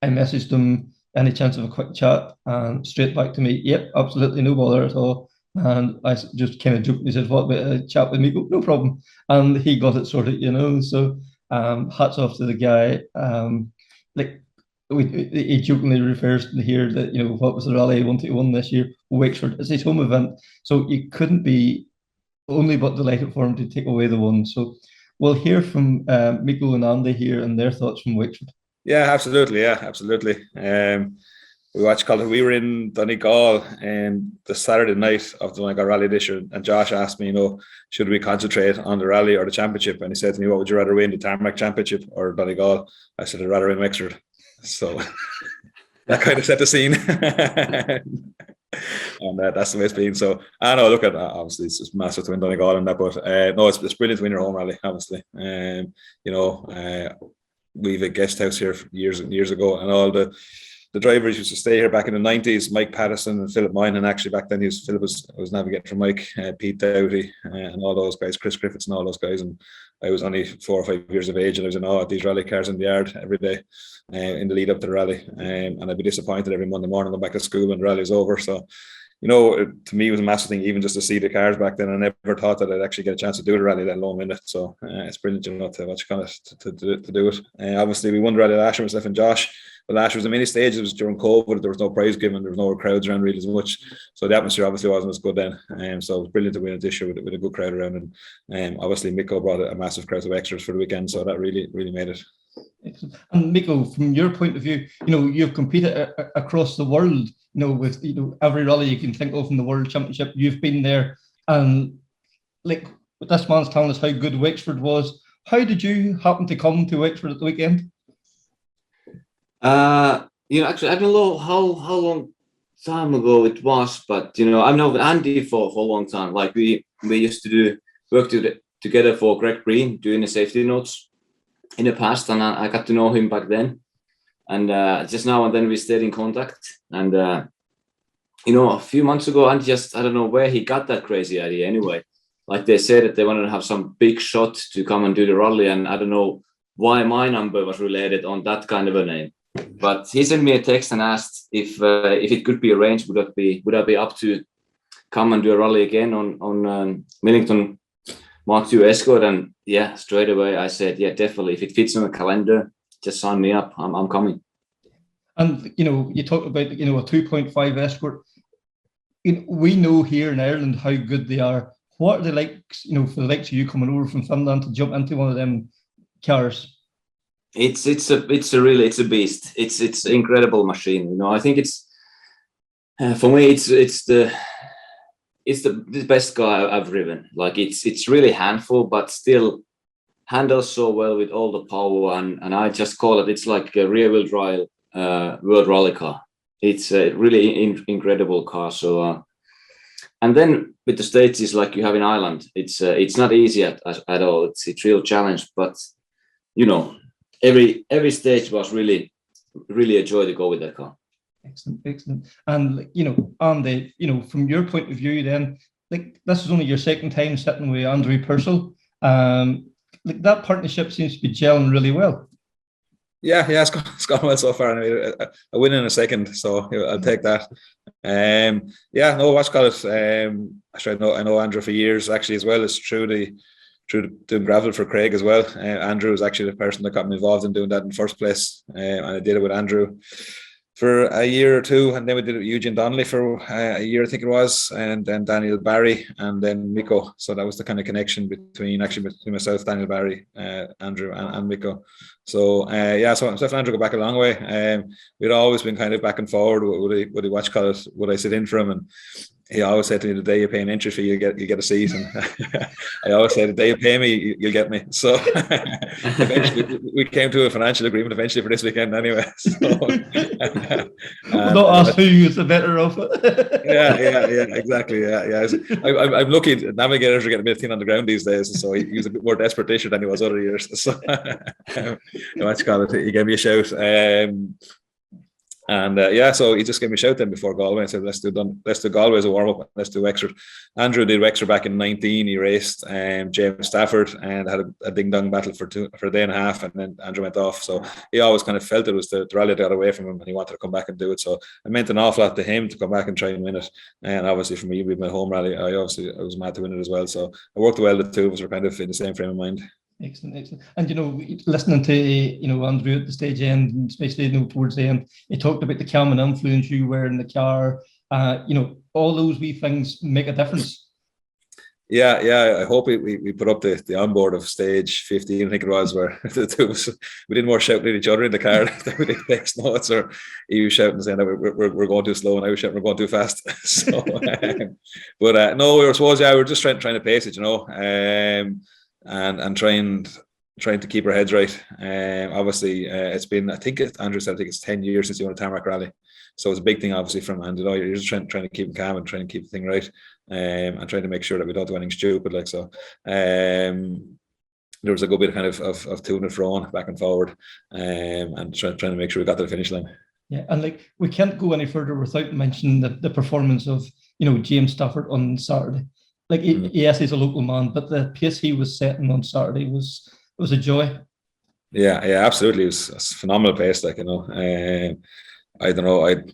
messaged him, any chance of a quick chat, and straight back to me, yep, absolutely no bother at all. And I just kind of joked. He said, "What about a chat with Mikko?" No problem. And he got it sorted, So hats off to the guy. He jokingly refers to here that what was the rally he won this year? Wexford. It's his home event, so you couldn't be only but delighted for him to take away the one. So we'll hear from Mikko and Andy here and their thoughts from Wexford. Yeah, absolutely. We were in Donegal the Saturday night of the Donegal Rally this year, and Josh asked me, should we concentrate on the rally or the championship? And he said to me, what would you rather win, the Tarmac Championship or Donegal? I said, I'd rather win Wexford. So that kind of set the scene. And that's the way it's been. So I know, look at that. Obviously, it's just massive to win Donegal and that, but no, it's brilliant to win your home rally, obviously. We've a guest house here years and years ago, and all the drivers used to stay here back in the 90s. Mike Patterson and Philip Moyne, and actually back then Philip was navigating for Mike, Pete Doughty, and all those guys, Chris Griffiths and all those guys. And I was only 4 or 5 years of age, and I was in awe of these rally cars in the yard every day in the lead up to the rally. And I'd be disappointed every Monday morning going back to school when the rally was over. So, to me, it was a massive thing, even just to see the cars back then. I never thought that I'd actually get a chance to do the rally, let alone win it. So it's brilliant, to do it. Obviously, we won the rally last year, myself and Josh. But last year was a mini stage. It was during COVID. There was no prize given. There was no crowds around really as much. So the atmosphere obviously wasn't as good then. So it was brilliant to win it this year with a good crowd around. And obviously Mikko brought a massive crowd of extras for the weekend. So that really, really made it. Excellent. And Mikko, from your point of view, you've competed across the world, with every rally you can think of in the World Championship. You've been there, and like this man's telling us how good Wexford was. How did you happen to come to Wexford at the weekend? Actually, I don't know how long time ago it was, but I've known Andy for a long time. Like we used to work together for Greg Green doing the safety notes in the past, and I got to know him back then. And just now and then we stayed in contact. And a few months ago, and I don't know where he got that crazy idea. Anyway, like they said that they wanted to have some big shot to come and do the rally, and I don't know why my number was related on that kind of a name. But he sent me a text and asked if it could be arranged. Would I be up to come and do a rally again on Millington Mark II Escort? And yeah, straight away I said, yeah, definitely. If it fits on the calendar, just sign me up. I'm coming. And you talked about a 2.5 Escort. we know here in Ireland how good they are. What are they like, for the likes of you coming over from Finland to jump into one of them cars? It's a beast. It's an incredible machine. I think it's for me it's the best car I've driven. Like it's really handful, but still handles so well with all the power. And I just call it's like a rear wheel drive World Rally car. It's a really incredible car. So and then with the stages like you have in Ireland, it's not easy at all. It's a real challenge, but every stage was really a joy to go with that car. Excellent. And Andy, from your point of view, then, like, this is only your second time sitting with Andrew Purcell. Like, that partnership seems to be gelling really well. Yeah, it's gone well so far. Anyway, a win in a second, so I'll take that. What's called it? Actually, I know Andrew for years actually as well as through doing gravel for Craig as well. Andrew was actually the person that got me involved in doing that in the first place, and I did it with Andrew for a year or two, and then we did it with Eugene Donnelly for a year, I think it was, and then Daniel Barry, and then Mikko. So that was the kind of connection between myself, Daniel Barry, Andrew, and Mikko. So so myself and Andrew go back a long way. We'd always been kind of back and forward. Would he watch call it? Would I sit in for him? And he always said to me, the day you pay an entry fee, you get a seat. And I always say, the day you pay me, you'll get me. So eventually we came to a financial agreement eventually for this weekend anyway. So, we'll not ask who is the better of it. yeah, exactly. Yeah. I'm lucky navigators are getting a bit thin on the ground these days. So he was a bit more desperate this year than he was other years. So he gave me a shout. So he just gave me a shout then before Galway and said, let's do Galway as a warm-up, let's do Wexford. Andrew did Wexford back in 19. He raced James Stafford and had a ding-dong battle for a day and a half, and then Andrew went off. So he always kind of felt it was the rally that got away from him and he wanted to come back and do it. So it meant an awful lot to him to come back and try and win it. And obviously for me, with my home rally, I was mad to win it as well. So it worked well, the two of us were kind of in the same frame of mind. Excellent. And listening to Andrew at the stage end, and especially towards the end, he talked about the calming influence you were in the car. All those wee things make a difference. Yeah. I hope we put up the onboard of stage 15, I think it was, where the two of us, we did more shouting at each other in the car than we did text notes, or he was shouting saying that we're going too slow, and I was shouting we're going too fast. So, no, we were just trying to pace it, and trying to keep our heads right. Obviously, it's been, Andrew said, it's 10 years since he won a Tarmac rally. So it's a big thing, obviously, from Andy. You're just trying to keep him calm and trying to keep the thing right, and trying to make sure that we don't do anything stupid. Like so, there was a good bit of to and fro back and forward, and trying to make sure we got to the finish line. Yeah, and we can't go any further without mentioning the performance of James Stafford on Saturday. Yes, he's a local man, but the pace he was setting on Saturday was a joy. Yeah, absolutely. It was a phenomenal pace, I don't know. I'd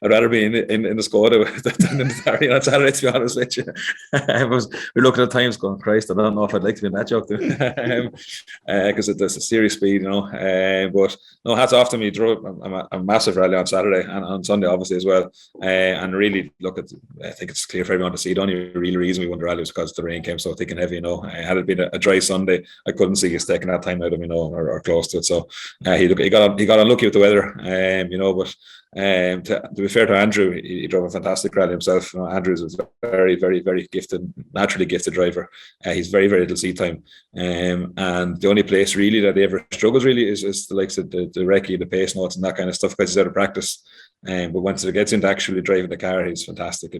rather be in the Skoda than in the Ferrari on Saturday, to be honest with you. We're looking at times going, Christ, I don't know if I'd like to be in that joke, because it's a serious speed, But no, hats off to me. I'm a massive rally on Saturday and on Sunday, obviously, as well. And really, I think it's clear for everyone to see. The only real reason we won the rally was because the rain came so thick and heavy. Had it been a dry Sunday, I couldn't see us taking that time out of or close to it. So he got unlucky with the weather. But to be fair to Andrew, he drove a fantastic rally himself. Andrew's a very, very, very gifted, naturally gifted driver. He's very, very little seat time, and the only place really that he ever struggles really is the likes of the recce, the pace notes, and that kind of stuff, because he's out of practice. But once it gets into actually driving the car, he's fantastic.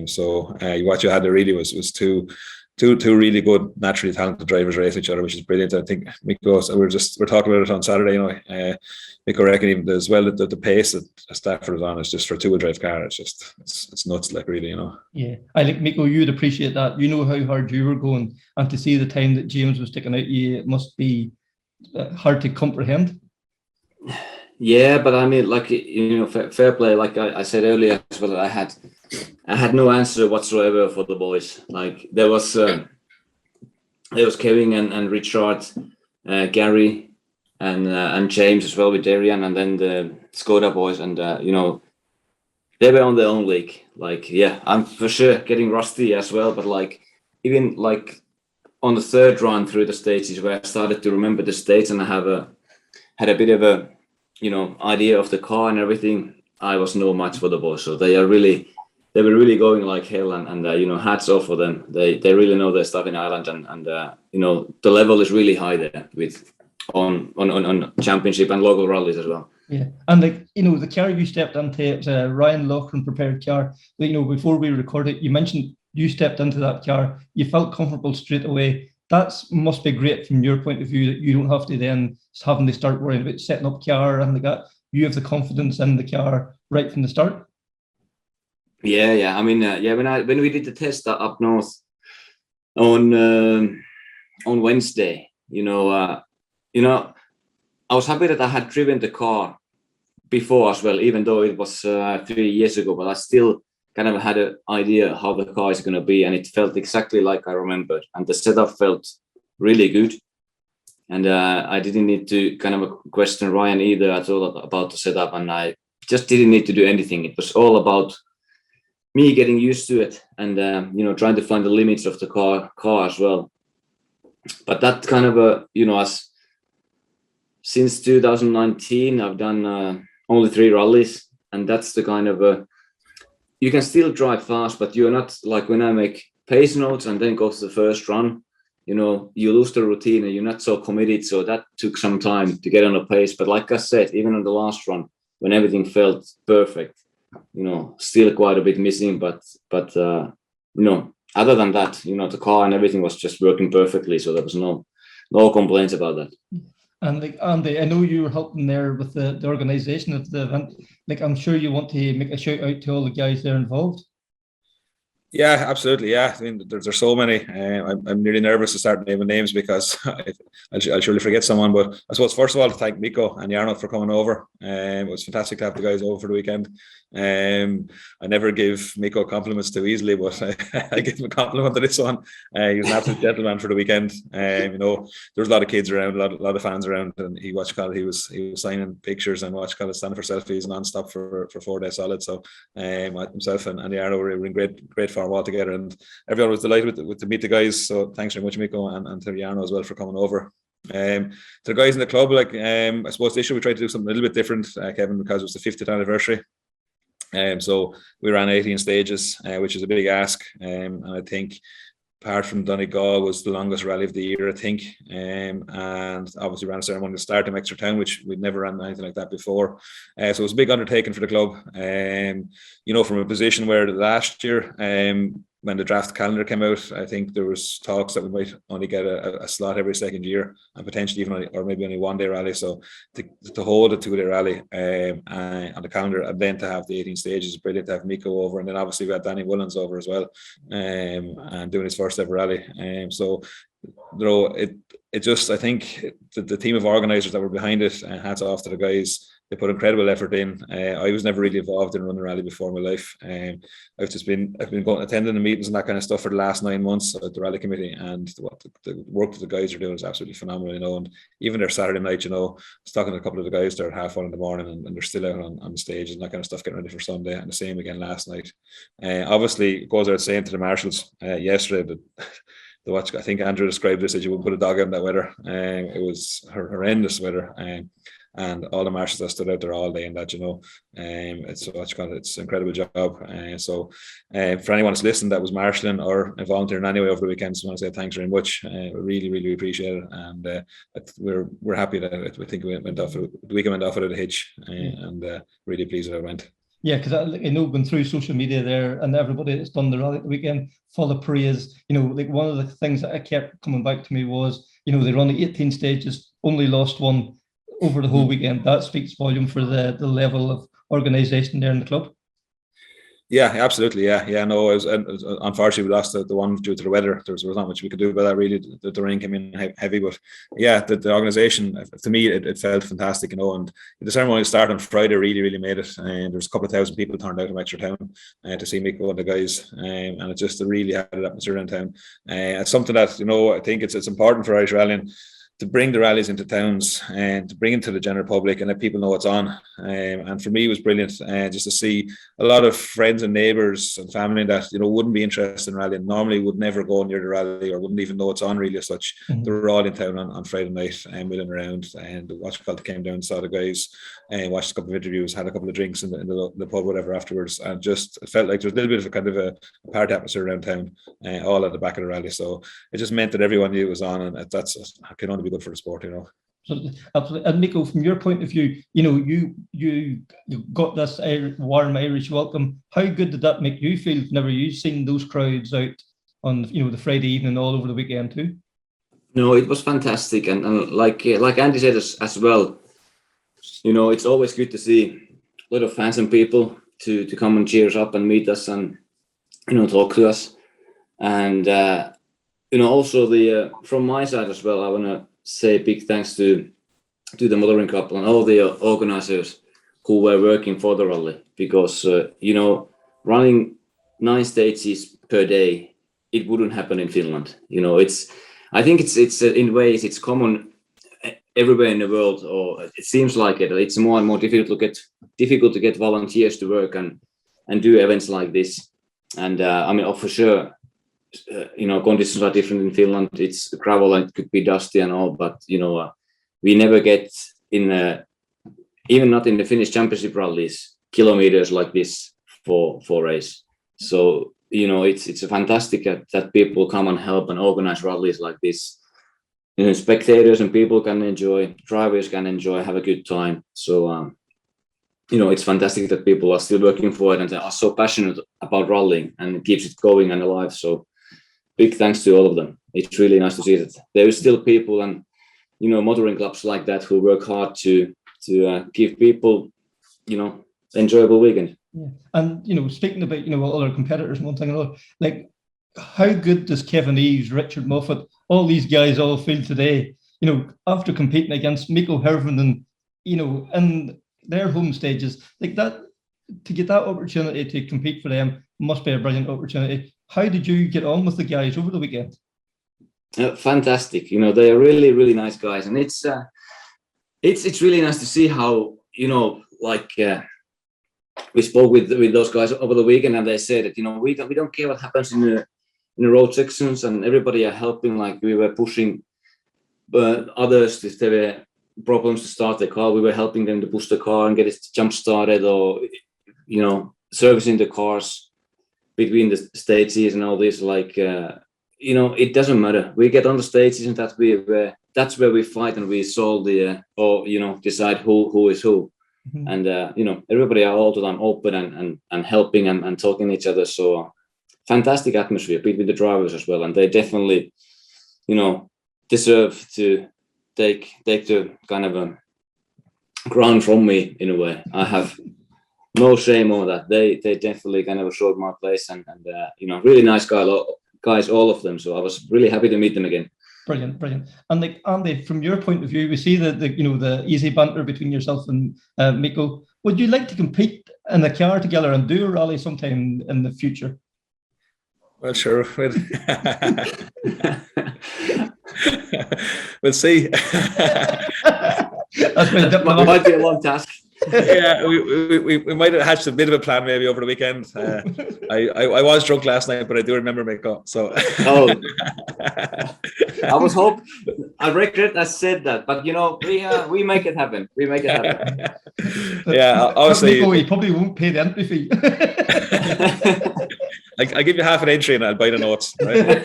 So what you had there really was two really good, naturally talented drivers race each other, which is brilliant. I think Mikko, we're talking about it on Saturday. Mikko reckon even as well that the pace that Stafford is on is just for a two-wheel drive car. It's nuts, really. Yeah, I think Mikko, you'd appreciate that. You know how hard you were going, and to see the time that James was taking out you, it must be hard to comprehend. Yeah, but I mean, fair play. Like I said earlier as well, I had no answer whatsoever for the boys. Like there was Kevin and Richard, Gary, and James as well with Darian, and then the Skoda boys, and they were on their own league. Like, yeah, I'm for sure getting rusty as well. But like, even like on the third run through the stages where I started to remember the states and I had a bit of a, idea of the car and everything, I was no match for the boys. So they were really going like hell, and hats off for them. They really know their stuff in Ireland, and the level is really high there with on championship and local rallies as well. Yeah, and the car you stepped into, it's a Ryan Loughran prepared car. Before we recorded, you mentioned you stepped into that car, you felt comfortable straight away. That must be great from your point of view, that you don't have to then having to start worrying about setting up car and you have the confidence in the car right from the start. Yeah. I mean, when we did the test up north on Wednesday, I was happy that I had driven the car before as well, even though it was 3 years ago, but I still kind of had an idea how the car is going to be, and it felt exactly like I remembered, and the setup felt really good. And I didn't need to kind of question Ryan either at all about the setup, and I just didn't need to do anything. It was all about me getting used to it and trying to find the limits of the car as well. But that kind of as since 2019 I've done only 3 rallies, and that's the kind of you can still drive fast, but you're not like when I make pace notes and then go to the first run, you lose the routine and you're not so committed. So that took some time to get on a pace. But like I said, even on the last run, when everything felt perfect, still quite a bit missing. But other than that, the car and everything was just working perfectly. So there was no complaints about that. And Andy, I know you were helping there with the organisation of the event. I'm sure you want to make a shout out to all the guys there involved. Yeah, absolutely. Yeah, I mean, there's so many. I'm really nervous to start naming names because I'll surely forget someone. But I suppose first of all, to thank Mikko and Jarno for coming over. It was fantastic to have the guys over for the weekend. I never give Mikko compliments too easily, but I give him a compliment to this one. He was an absolute gentleman for the weekend. There was a lot of kids around, a lot of fans around, and he was signing pictures and standing for selfies non-stop for 4 days solid. So myself and Jarno were in great form all together, and everyone was delighted to meet the guys. So thanks very much, Mikko, and to Jarno as well for coming over. To the guys in the club, I suppose this year we tried to do something a little bit different, Kevin, because it was the 50th anniversary. So we ran 18 stages, which is a big ask, and I think apart from Donegal was the longest rally of the year, I think, and obviously ran a ceremony to start in Wexford Town, which we'd never ran anything like that before. So it was a big undertaking for the club. From a position where last year, when the draft calendar came out, I think there was talks that we might only get a slot every second year, and potentially even maybe only 1 day rally. So to hold a 2-day rally on the calendar, and then to have the 18 stages, brilliant to have Mikko over, and then obviously we had Danny Mullins over as well, and doing his first ever rally. I think the team of organisers that were behind it, hats off to the guys. They put incredible effort in. I was never really involved in running a rally before in my life. I've been going attending the meetings and that kind of stuff for the last 9 months at the rally committee, and the work that the guys are doing is absolutely phenomenal. And even their Saturday night, I was talking to a couple of the guys there at 1:30 in the morning, and they're still out on the stage and that kind of stuff, getting ready for Sunday. And the same again last night. Obviously, it goes without saying to the marshals yesterday that. I think Andrew described this as you wouldn't put a dog out in that weather. It was horrendous weather, and all the marshals that stood out there all day in that, it's an incredible job. So for anyone that's listening that was marshalling or volunteering anyway over the weekend, I just want to say thanks very much. We really, really appreciate it, and we're happy that we think the weekend went off without a hitch, and really pleased that it went. Yeah, because I know going through social media there, and everybody that's done the rally at the weekend, full of praise. One of the things that I kept coming back to me was, they run 18 stages, only lost 1 over the whole weekend. That speaks volume for the level of organisation there in the club. Yeah, absolutely. Yeah. No, unfortunately we lost the one due to the weather. There was not much we could do about that. Really, the rain came in heavy, but yeah, the organisation, to me, it felt fantastic. And the ceremony started on Friday. Really made it. And there's a couple of thousand people turned out in Wexford Town to see Mikko and the guys, and it just really had an atmosphere in town. It's something that I think it's important for Irish rallying. to bring the rallies into towns and to bring it to the general public and let people know what's on. And for me, it was brilliant just to see a lot of friends and neighbours and family that, you know, wouldn't be interested in rallying, normally would never go near the rally or wouldn't even know what's on really as such. They were all in town on Friday night and milling around, and the watch cult came down, saw the guys and watched a couple of interviews, had a couple of drinks in the pub, whatever afterwards, and just it felt like there was a little bit of a kind of a party atmosphere around town, all at the back of the rally. So it just meant that everyone knew it was on, and that's can only be good for the sport, you know. Absolutely. And Mikko, from your point of view, you know, you got this warm Irish welcome. How good did that make you feel whenever you seen those crowds out on, you know, the Friday evening all over the weekend too? No, it was fantastic, and like Andy said as well, you know, it's always good to see a lot of fans and people to come and cheer us up and meet us and, you know, talk to us. And you know, also the from my side as well, I want to say big thanks to the motoring couple and all the organizers who were working for the rally, because you know, running 9 stages per day, it wouldn't happen in Finland. You know, I think it's in ways it's common everywhere in the world, or it seems like it. It's more and more difficult to get volunteers to work and do events like this. And I mean, for sure, you know, conditions are different in Finland. It's gravel and it could be dusty and all, but you know, we never get in even not in the Finnish championship rallies kilometers like this for race. So you know, it's a fantastic that people come and help and organize rallies like this. You know, spectators and people can enjoy, drivers can enjoy, have a good time. So you know, it's fantastic that people are still working for it and are so passionate about rallying, and it keeps it going and alive. So big thanks to all of them. It's really nice to see that there is still people and, you know, motoring clubs like that who work hard to give people, you know, enjoyable weekend. Yeah. And, you know, speaking about, you know, other competitors and one thing or another, like, how good does Kevin Eves, Richard Moffat, all these guys all feel today, you know, after competing against Mikko, Hirvonen, you know, in their home stages, like that, to get that opportunity to compete for them must be a brilliant opportunity. How did you get on with the guys over the weekend? Fantastic. You know, they are really, really nice guys, and it's really nice to see how, you know, like we spoke with those guys over the weekend, and they said that, you know, we don't care what happens in the road sections, and everybody are helping. Like we were pushing others if there were problems to start the car, we were helping them to push the car and get it jump started, or you know, servicing the cars between the stages and all this. Like you know, it doesn't matter. We get on the stages, and that's where we fight and we solve the or you know, decide who is who. And you know, everybody are all the time open and helping and talking to each other. So fantastic atmosphere between the drivers as well, and they definitely, you know, deserve to take the kind of a ground from me in a way. I have no shame on that. They definitely kind of showed my place, and you know, really nice guys, all of them. So I was really happy to meet them again. Brilliant. And like Andy, from your point of view, we see the you know, the easy banter between yourself and Mikko. Would you like to compete in the car together and do a rally sometime in the future? Well, sure. We'll see. That might be a long task. Yeah, we might have hatched a bit of a plan maybe over the weekend. I was drunk last night, but I do remember Mikko. So I was hoping. I regret I said that, but you know, we make it happen. We make it happen. Yeah, obviously. Mikko, he probably won't pay the entry fee. I give you half an entry and I'll buy the notes, right?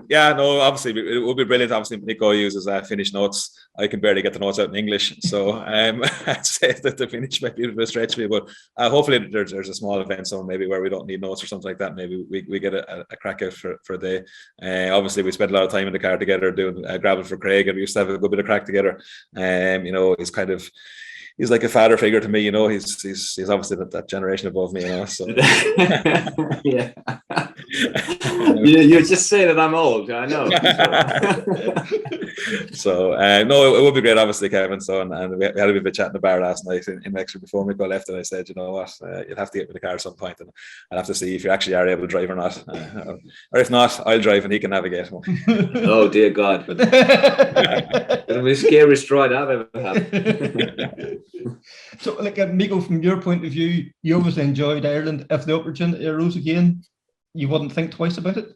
Yeah, no, obviously it would be brilliant. Obviously, Mikko uses Finnish notes. I can barely get the notes out in English, so I'd say that the Finnish might be a bit of a stretch for me. But hopefully there's a small event somewhere maybe where we don't need notes or something like that. Maybe we get a crack out for a day. Obviously, we spent a lot of time in the car together doing gravel for Craig, and we used to have a good bit of crack together. You know, it's kind of he's like a father figure to me. You know, he's obviously that generation above me. You know, so yeah. You're just saying that I'm old. I know. So no, it would be great, obviously, Kevin. So and we had a bit of a chat in the bar last night in Wexford before Mikko left, and I said, you know what, you'll have to get me the car at some point, and I'll have to see if you actually are able to drive or not, or if not, I'll drive and he can navigate. Oh dear God, it'll be the scariest ride I've ever had. So, like, Mikko, from your point of view, you obviously enjoyed Ireland. If the opportunity arose again, you wouldn't think twice about it?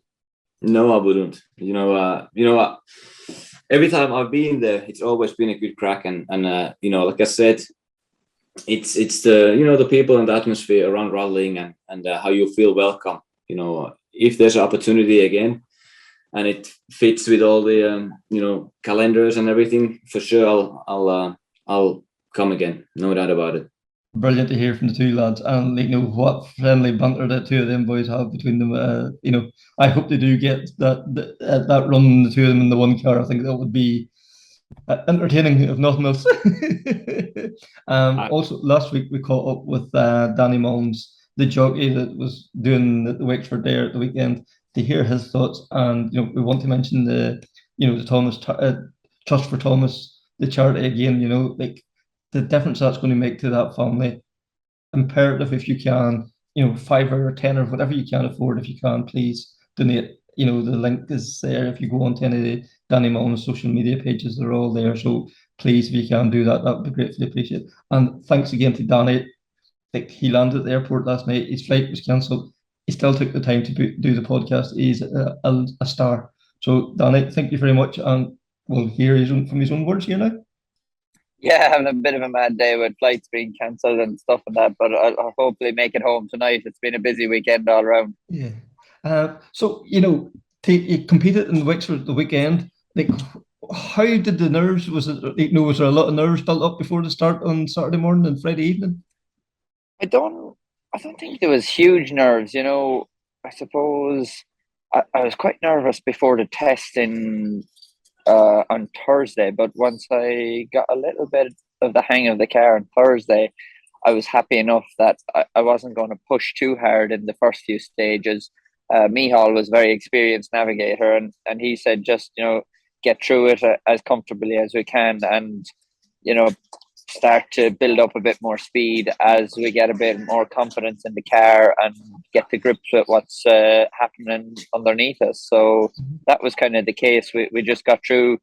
No, I wouldn't. You know what? Every time I've been there, it's always been a good crack, and you know, like I said, it's the, you know, the people and the atmosphere around rallying and how you feel welcome. You know, if there's an opportunity again, and it fits with all the you know, calendars and everything, for sure I'll come again, no doubt about it. Brilliant to hear from the two lads, and you know what friendly banter that two of them boys have between them. You know, I hope they do get that run, the two of them in the one car. I think that would be entertaining, if nothing else. Also, last week we caught up with Danny Mullins, the jockey that was doing the Wexford there at the weekend, to hear his thoughts. And you know, we want to mention the Thomas Trust for Thomas, the charity again. You know, like, the difference that's going to make to that family. Imperative, if you can, you know, £5 or £10 or whatever you can afford, if you can, please donate. You know, the link is there. If you go onto any of the Danny Mullins social media pages, they're all there. So please, if you can do that, that would be gratefully appreciated. And thanks again to Danny. Like, he landed at the airport last night. His flight was cancelled. He still took the time to do the podcast. He's a star. So Danny, thank you very much. And we'll hear from his own words here now. Yeah, having a bit of a mad day with flights being cancelled and stuff and that, but I'll hopefully make it home tonight. It's been a busy weekend all around. Yeah. So, you know, you competed in Wexford the weekend. Like, how did the nerves? Was there a lot of nerves built up before the start on Saturday morning and Friday evening? I don't think there was huge nerves. You know, I suppose I was quite nervous before the testing on Thursday, but once I got a little bit of the hang of the car on Thursday, I was happy enough that I wasn't going to push too hard in the first few stages. Michal was a very experienced navigator, and he said, just, you know, get through it as comfortably as we can, and, you know, start to build up a bit more speed as we get a bit more confidence in the car and get to grips with what's happening underneath us. So that was kind of the case. We just got through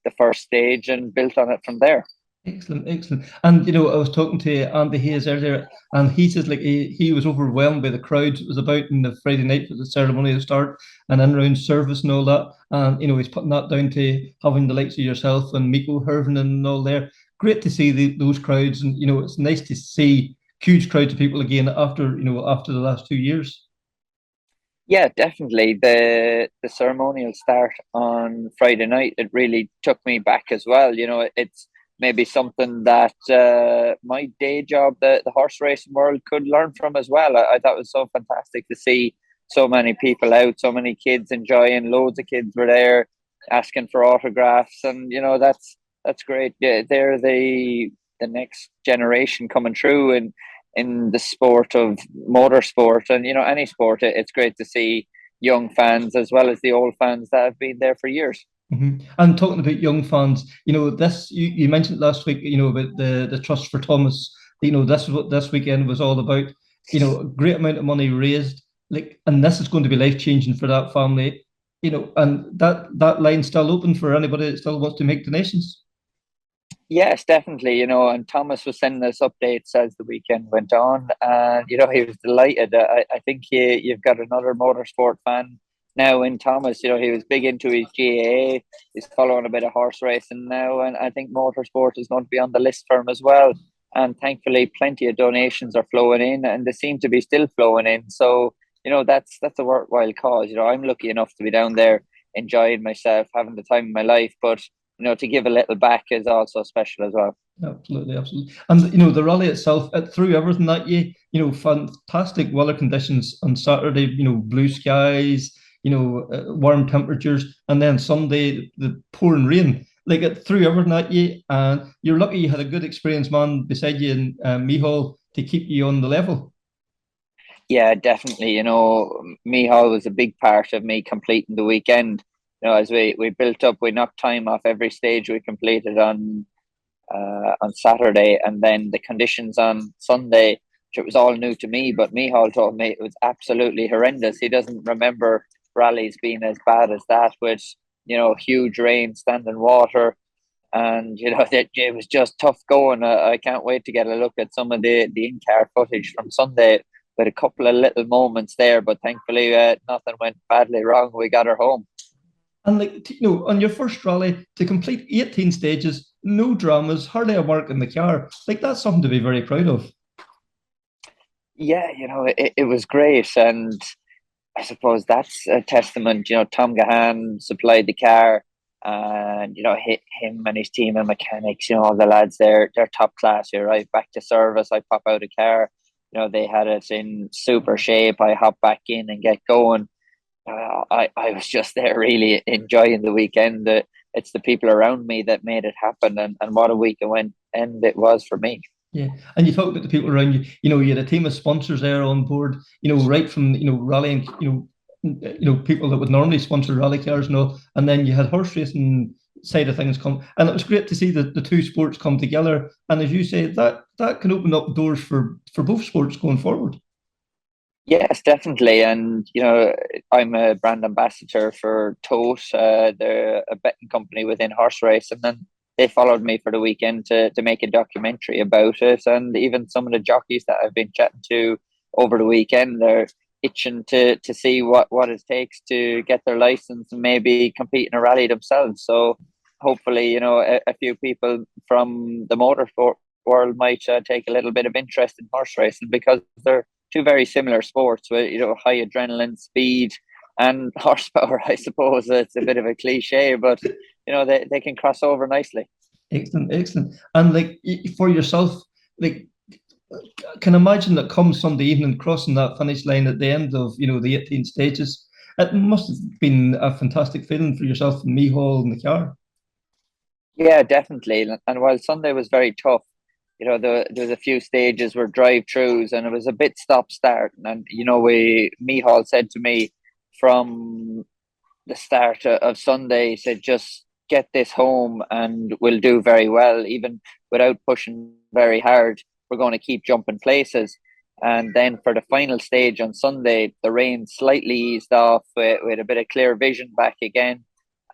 the first stage and built on it from there. Excellent. And you know, I was talking to Andy Hayes earlier, and he says, like, he was overwhelmed by the crowd. It was about in the Friday night for the ceremonial start and in-round service and all that. And you know, he's putting that down to having the likes of yourself and Mikko, Hirvonen and all there. Great to see those crowds, and you know, it's nice to see huge crowds of people again after the last 2 years. Yeah, definitely. The ceremonial start on Friday night, it really took me back as well. You know, it's maybe something that my day job, the horse racing world, could learn from as well. I thought it was so fantastic to see so many people out, so many kids enjoying. Loads of kids were there asking for autographs, and you know, that's great. Yeah, they're the next generation coming through in the sport of motorsport, and you know, any sport. It's great to see young fans as well as the old fans that have been there for years. Mm-hmm. And talking about young fans, you know, this you mentioned last week, you know, about the Trust for Thomas. You know, this is what this weekend was all about. You know, a great amount of money raised, like, and this is going to be life changing for that family. You know, and that line's still open for anybody that still wants to make donations. Yes, definitely. You know, and Thomas was sending us updates as the weekend went on, and you know, he was delighted. I think you've got another motorsport fan now in Thomas. You know, he was big into his GAA. He's following a bit of horse racing now, and I think motorsport is going to be on the list for him as well. And thankfully, plenty of donations are flowing in, and they seem to be still flowing in. So, you know, that's a worthwhile cause. You know, I'm lucky enough to be down there enjoying myself, having the time of my life, but you know, to give a little back is also special as well. Absolutely. And you know, the rally itself, it threw everything that you know, fantastic weather conditions on Saturday. You know, blue skies. You know, warm temperatures, and then Sunday the pouring rain. like it threw everything at you, and you're lucky you had a good experienced man beside you in Michal to keep you on the level. Yeah, definitely. Mihal was a big part of me completing the weekend. As we built up, we knocked time off every stage we completed on Saturday, and then the conditions on Sunday, which it was all new to me, but Mihal told me it was absolutely horrendous. He doesn't remember rallies being as bad as that, with huge rain, standing water, and that it was just tough going. I can't wait to get a look at some of the in-car footage from Sunday, with a couple of little moments there, but thankfully nothing went badly wrong. We got her home. And on your first rally to complete 18 stages, no dramas, hardly a mark in the car, that's something to be very proud of. Yeah, it was great, and I suppose that's a testament. Tom Gahan supplied the car, and him and his team and mechanics. All the lads they're top class. You arrive back to service, I pop out a car. They had it in super shape. I hop back in and get going. I was just there really enjoying the weekend. It's the people around me that made it happen, and what a weekend it was for me. Yeah, and you talk about the people around you. You had a team of sponsors there on board. Right from rallying. People that would normally sponsor rally cars and all, and then you had horse racing side of things come, and it was great to see the two sports come together. And as you say, that can open up doors for both sports going forward. Yes, definitely. And I'm a brand ambassador for Tote. They're a betting company within horse race, and then they followed me for the weekend to make a documentary about it. And even some of the jockeys that I've been chatting to over the weekend, they're itching to see what it takes to get their license and maybe compete in a rally themselves. So hopefully, a few people from the motorsport world might take a little bit of interest in horse racing, because they're two very similar sports with high adrenaline, speed, and horsepower. I suppose it's a bit of a cliche, but they can cross over nicely. Excellent. And for yourself, can imagine that come Sunday evening, crossing that finish line at the end of the 18 stages, it must have been a fantastic feeling for yourself and Michal in the car. Yeah, definitely. And while Sunday was very tough, there was a few stages where drive-throughs, and it was a bit stop-start. And Michal said to me from the start of Sunday, he said, just get this home and we'll do very well, even without pushing very hard. We're going to keep jumping places. And then for the final stage on Sunday, the rain slightly eased off with a bit of clear vision back again,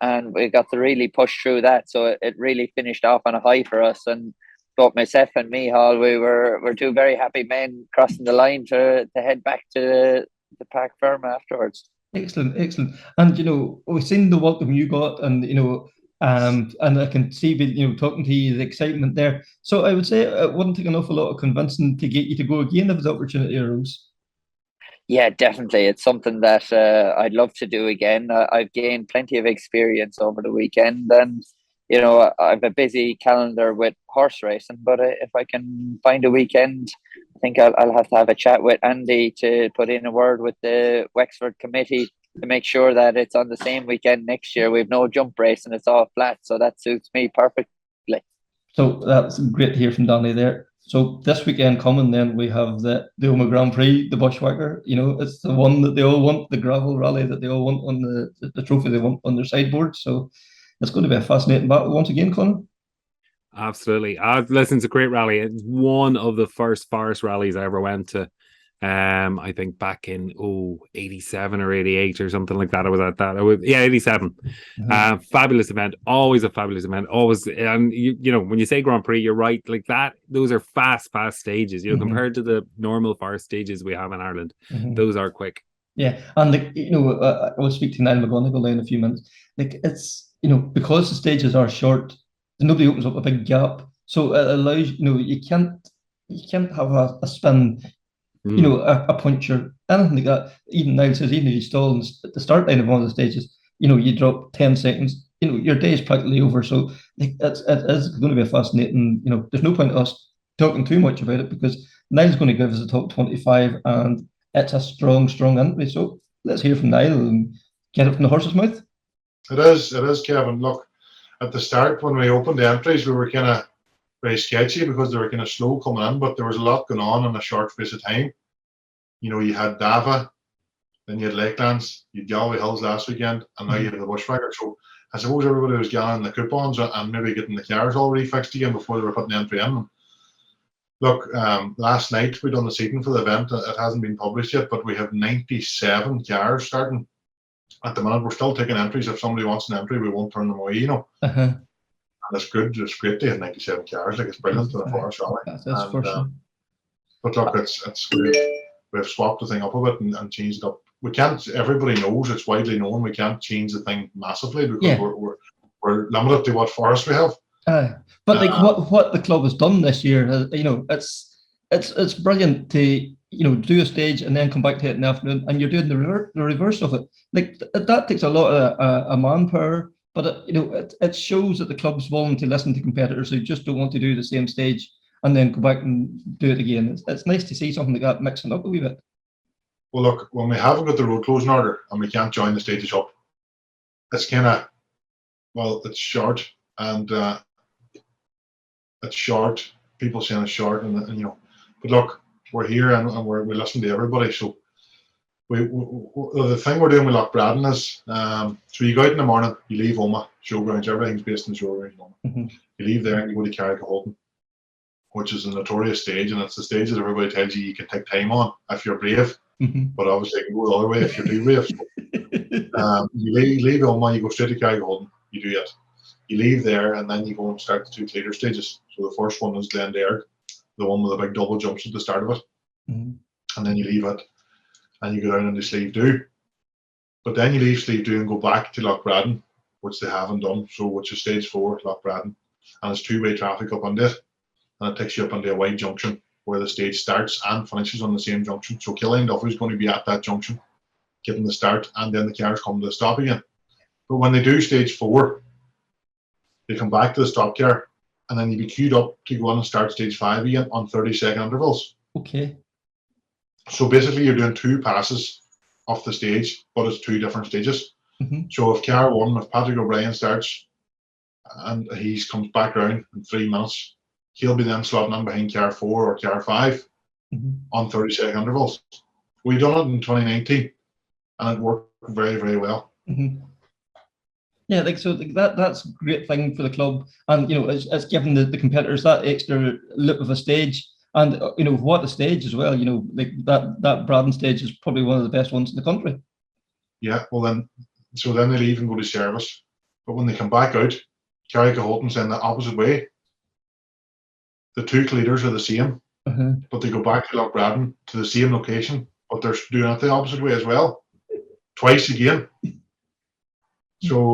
and we got to really push through that. So it really finished off on a high for us. And both myself and Michal, we're two very happy men crossing the line to head back to the Park Firm afterwards. Excellent. And we've seen the welcome you got, and and I can see talking to you, the excitement there. So I would say it wouldn't take an awful lot of convincing to get you to go again if the opportunity arose. Yeah, definitely. It's something that I'd love to do again. I've gained plenty of experience over the weekend, and I've a busy calendar with horse racing, but if I can find a weekend, I think I'll have to have a chat with Andy to put in a word with the Wexford committee to make sure that it's on the same weekend next year. We've no jump race and it's all flat, so that suits me perfectly. So that's great to hear from Danny there. So this weekend coming, then we have the Omagh Grand Prix, the Bushwhacker. It's the one that they all want, the gravel rally that they all want on the trophy they want on their sideboard. So it's going to be a fascinating battle once again, Conor. Absolutely. I've listened to a great rally. It's one of the first forest rallies I ever went to. I think back in 87 or 88 or something like that. I was at that. 87. Mm-hmm. Fabulous event. Always a fabulous event. Always. And when you say Grand Prix, you're right. Like that, those are fast stages. Mm-hmm. Compared to the normal forest stages we have in Ireland, mm-hmm. those are quick. Yeah, and I will speak to Niall Mc Gonigle in a few minutes. It's because the stages are short, nobody opens up a big gap, so it allows you can't have a spin. A puncture, anything like that. Even now, says even if you stall at the start line of one of the stages, you drop 10 seconds, your day is practically over. So it is going to be a fascinating, there's no point in us talking too much about it, because Niall's going to give us a top 25, and it's a strong entry. So let's hear from Niall and get it from the horse's mouth. It is, Kevin. Look, at the start when we opened the entries, we were kind of very sketchy because they were kind of slow coming in, but there was a lot going on in a short space of time. You know, you had Dava, then you had Lakelands, you had Galway Hills last weekend, and now you have the Bushwhacker. So I suppose everybody was getting the coupons and maybe getting the cars already fixed again before they were putting the entry in. Look, last night we done the seating for the event. It hasn't been published yet, but we have 97 cars starting. At the minute, we're still taking entries. If somebody wants an entry, we won't turn them away, you know. And it's good. It's great to have 97 cars. Like, it's brilliant to the Forest Rally. That's for sure. But look, it's we've swapped the thing up a bit and changed it up. We can't. Everybody knows, it's widely known, we can't change the thing massively because we're limited to what forest we have. But like what the club has done this year, you know, it's brilliant to, you know, do a stage and then come back to it in the afternoon, and you're doing the reverse of it. Like that takes a lot of manpower, but you know, it shows that the club's willing to listen to competitors who just don't want to do the same stage and then go back and do it again. It's nice to see something like that mixing up a wee bit. Well, look, when we haven't got the road closing order and we can't join the stages up, it's kind of, well, it's short, and it's short. People saying it's short, and you know, but look, we're here and we listen to everybody. So the thing we're doing with Lochbraden is, so you go out in the morning, you leave Omagh showgrounds, everything's based in showgrounds. You leave there and you go to Carrick-Holton, which is a notorious stage, and it's the stage that everybody tells you can take time on if you're brave. But obviously you can go the other way if you're too brave. You leave Omagh, you go straight to Carrick-Holton, you do it. You leave there and then you go and start the 2 cleaner stages. So the first one is Glendaird, the one with the big double jumps at the start of it. And then you leave it and you go down into Sleeve Do. But then you leave Sleeve Do and go back to Lochbraden, which they haven't done, so which is stage 4, Lochbraden. And it's 2-way traffic up on it. And it takes you up onto a wide junction where the stage starts and finishes on the same junction. So Killeen Duffy is going to be at that junction, getting the start, and then the cars come to the stop again. But when they do stage 4, they come back to the stop car, and then you be queued up to go on and start stage 5 again on 30-second intervals. Okay. So basically, you're doing 2 passes off the stage, but it's 2 different stages. So if car 1, if Patrick O'Brien starts and he comes back round in 3 minutes, he'll be then slotting in behind car 4 or car 5 on 30-second intervals. We done it in 2019, and it worked very, very well. Yeah, like so that's a great thing for the club, and you know, it's giving the competitors that extra look of a stage, and you know, what a stage as well. You know, like that Braden stage is probably one of the best ones in the country. Yeah, well then they leave and go to service, but when they come back out, Carrick-Holton's in the opposite way. The 2 leaders are the same, but they go back to Lochbraden to the same location, but they're doing it the opposite way as well, twice again. So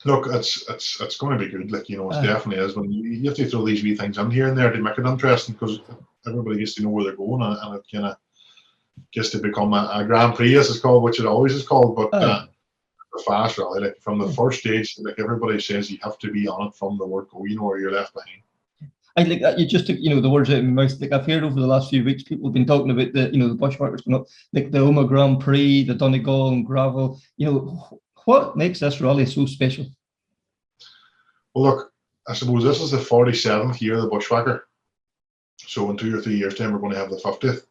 look, it's going to be good. Like, you know, it definitely is. When you have to throw these wee things in here and there to make it interesting, because everybody gets to know where they're going, and it kind of gets to become a Grand Prix, as it's called, which it always is called. But a fast rally, like from the first stage, like everybody says, you have to be on it from the word go. You know, or you're left behind. I like that. You just took, you know, the words out of my mouth. Like, I've heard over the last few weeks, people have been talking about the, you know, the Bushwhackers coming up, like the Omagh Grand Prix, the Donegal and gravel. You know, what makes this rally so special? Well, look, I suppose this is the 47th year of the Bushwhacker. So in 2 or 3 years' time, we're going to have the 50th.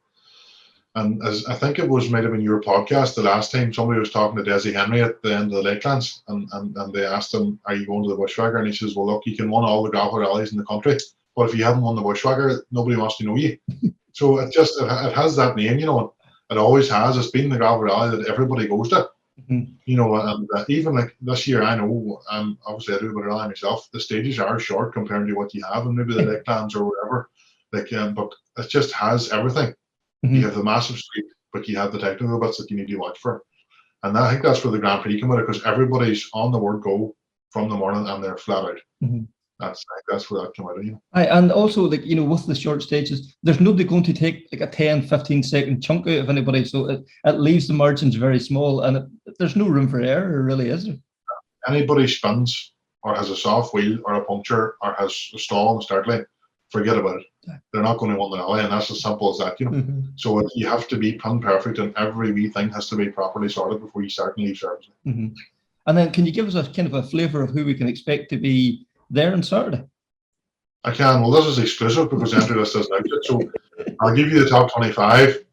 And as I think it might have been your podcast the last time, somebody was talking to Desi Henry at the end of the Lakelands, and they asked him, "Are you going to the Bushwhacker?" And he says, "Well, look, you can win all the gravel rallies in the country, but if you haven't won the Bushwhacker, nobody wants to know you." So it has that name, you know. It always has. It's been the gravel rally that everybody goes to, you know. And even like this year, I know, obviously I do a bit of rally myself. The stages are short compared to what you have in maybe the Lakelands or whatever. Like, but it just has everything. You have the massive street, but you have the technical bits that you need to watch for. And I think that's where the Grand Prix come out, because everybody's on the word go from the morning and they're flat out. That's where that came out of, you know. And also, like, you know, with the short stages, there's nobody going to take like a 10-15 second chunk out of anybody, so it leaves the margins very small, and there's no room for error, really, is there? Anybody spins or has a soft wheel or a puncture or has a stall on the start line, forget about it. They're not going to win the rally, and that's as simple as that, you know. So you have to be pin perfect, and every wee thing has to be properly sorted before you start and leave service. And then can you give us a kind of a flavour of who we can expect to be there on Saturday? I can. Well, this is exclusive because the entry list isn't out yet. So I'll give you the top 25,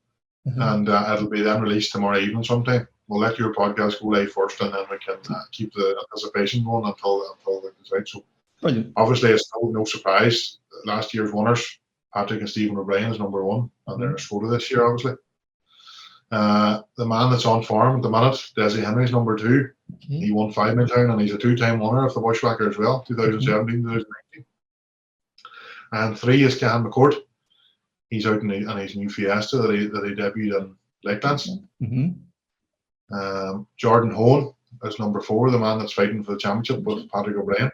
and it'll be then released tomorrow evening sometime. We'll let your podcast go live first, and then we can keep the anticipation going until it goes out. So Brilliant. obviously, it's no surprise. Last year's winners, Patrick and Stephen O'Brien, is number one, and they're a Skoda this year, obviously. The man that's on form at the minute, Desi Henry's number two. Okay. He won 5 Mile Town, and he's a two-time winner of the Bushwhacker as well, 2017, 2019. And 3 is Cahan McCourt. He's out in his new Fiesta that he debuted in Lakelands. Jordan Hone is number 4, the man that's fighting for the championship with Patrick O'Brien.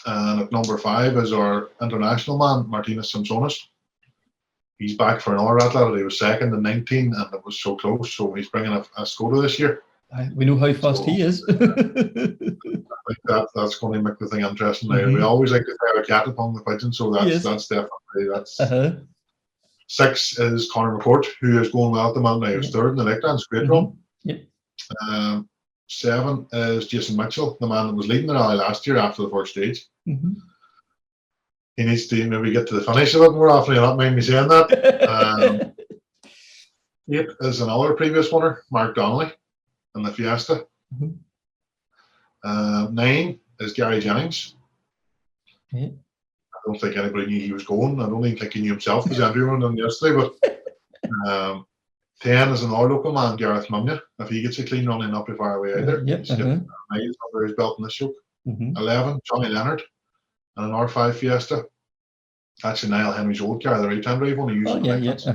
And at number 5 is our international man, Martinez Simpsonis. He's back for another athlete. He was second in 19, and it was so close. So he's bringing a Skoda this year. We know how fast he is. I think that's going to make the thing interesting. Now, we always like to throw a cat upon the pigeon, so that's definitely 6 is Conor McCourt, who is going well at the moment. Now, he was third in the Lakelands, great run. 7 is Jason Mitchell, the man that was leading the rally last year after the first stage. He needs to maybe get to the finish a bit more often. You'll not mind me saying that. 8 is another previous winner, Mark Donnelly, in the Fiesta. 9 is Gary Jennings. I don't think anybody knew he was going. I don't even think he knew himself because Andrew went on yesterday. But 10 is another local man, Gareth Munya. If he gets a clean run, he'll not be far away either. He's getting miles under his belt in this yoke. 11, Johnny Leonard, and an R5 Fiesta. Actually, Niall Henry's old car, the right-hand drive one he used.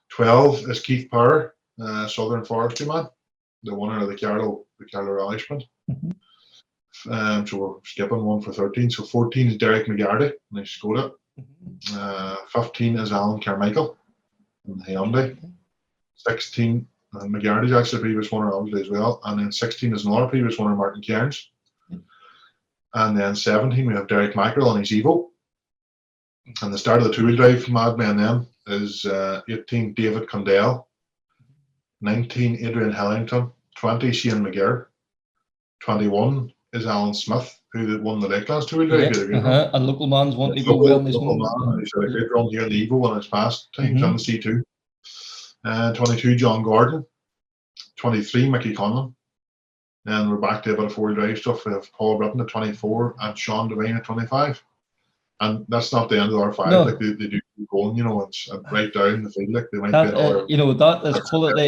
12 is Keith Power, Southern Forestry man, the winner of the Carlow Rally Sprint. So we're skipping one for 13. So 14 is Derek McGarty, nice Skoda. 15 is Alan Carmichael in the Hyundai. 16, McGarty's actually the previous winner obviously as well. And then 16 is another previous winner, Martin Cairns. And then 17 we have Derek Mackerel and his Evo. And the start of the two-wheel drive madman then is 18 David Condell, 19 Adrian Hellington, 20 Shane McGirr, 21 is Alan Smith, who won the Lakelands two-wheel drive. And local man's want to go well in this one. He's had a great run here in the Evo and his past times on the C2. 22 John Gordon, 23 Mickey Conlon. And we're back to a bit of four-wheel drive stuff. We have Paul Britton at 24 and Sean Devine at 25. And that's not the end of our five. No. Like they do keep going, it's right down the field. Like they might That, get another. that is quality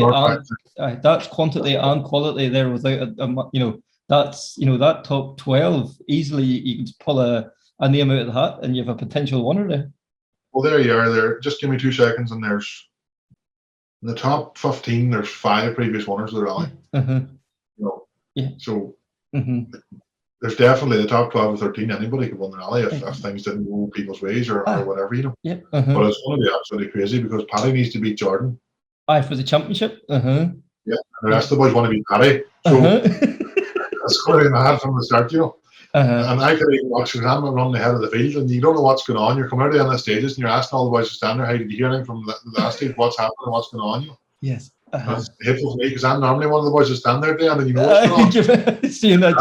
and that's quantity and quality there without that's that top 12 easily you can just pull a name out of the hat and you have a potential winner there. Well, there you are. There, just give me 2 seconds, and there's in the top 15. There's 5 previous winners of the rally. So. There's definitely the top 12 or 13. Anybody could win the rally if things didn't go people's ways or whatever, But it's going to be absolutely crazy because Paddy needs to beat Jordan. For the championship. Yeah, and the rest of the boys want to beat Paddy. So it's going to be mad from the start, And I could even watch because I'm running ahead of the field, and you don't know what's going on. You're coming out on the stages, and you're asking all the boys to stand there. How did you hear anything from the last stage? What's happening? What's going on? Yes. It's hateful for me because I'm normally one of the boys that stand there, and you know what's going on. Seeing that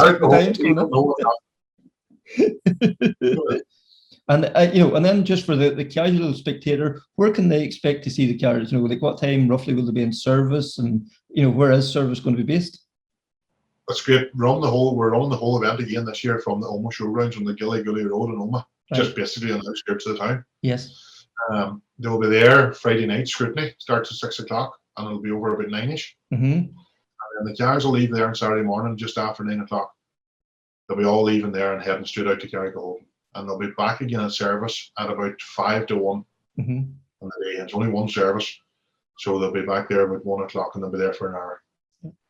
and then just for the casual spectator, where can they expect to see the cars? Like what time roughly will they be in service, and where is service going to be based? That's great. We're running the whole event again this year from the Omagh showgrounds on the Gilly Road in Omagh, just basically on the outskirts of the town. Yes. They'll be there Friday night. Scrutiny starts at 6 o'clock. And it'll be over about 9ish. And then the cars will leave there on Saturday morning just after 9 o'clock. They'll be all leaving there and heading straight out to Carrigahoe. And they'll be back again at service at about 5 to 1 on the day. It's only one service. So they'll be back there about 1 o'clock and they'll be there for an hour.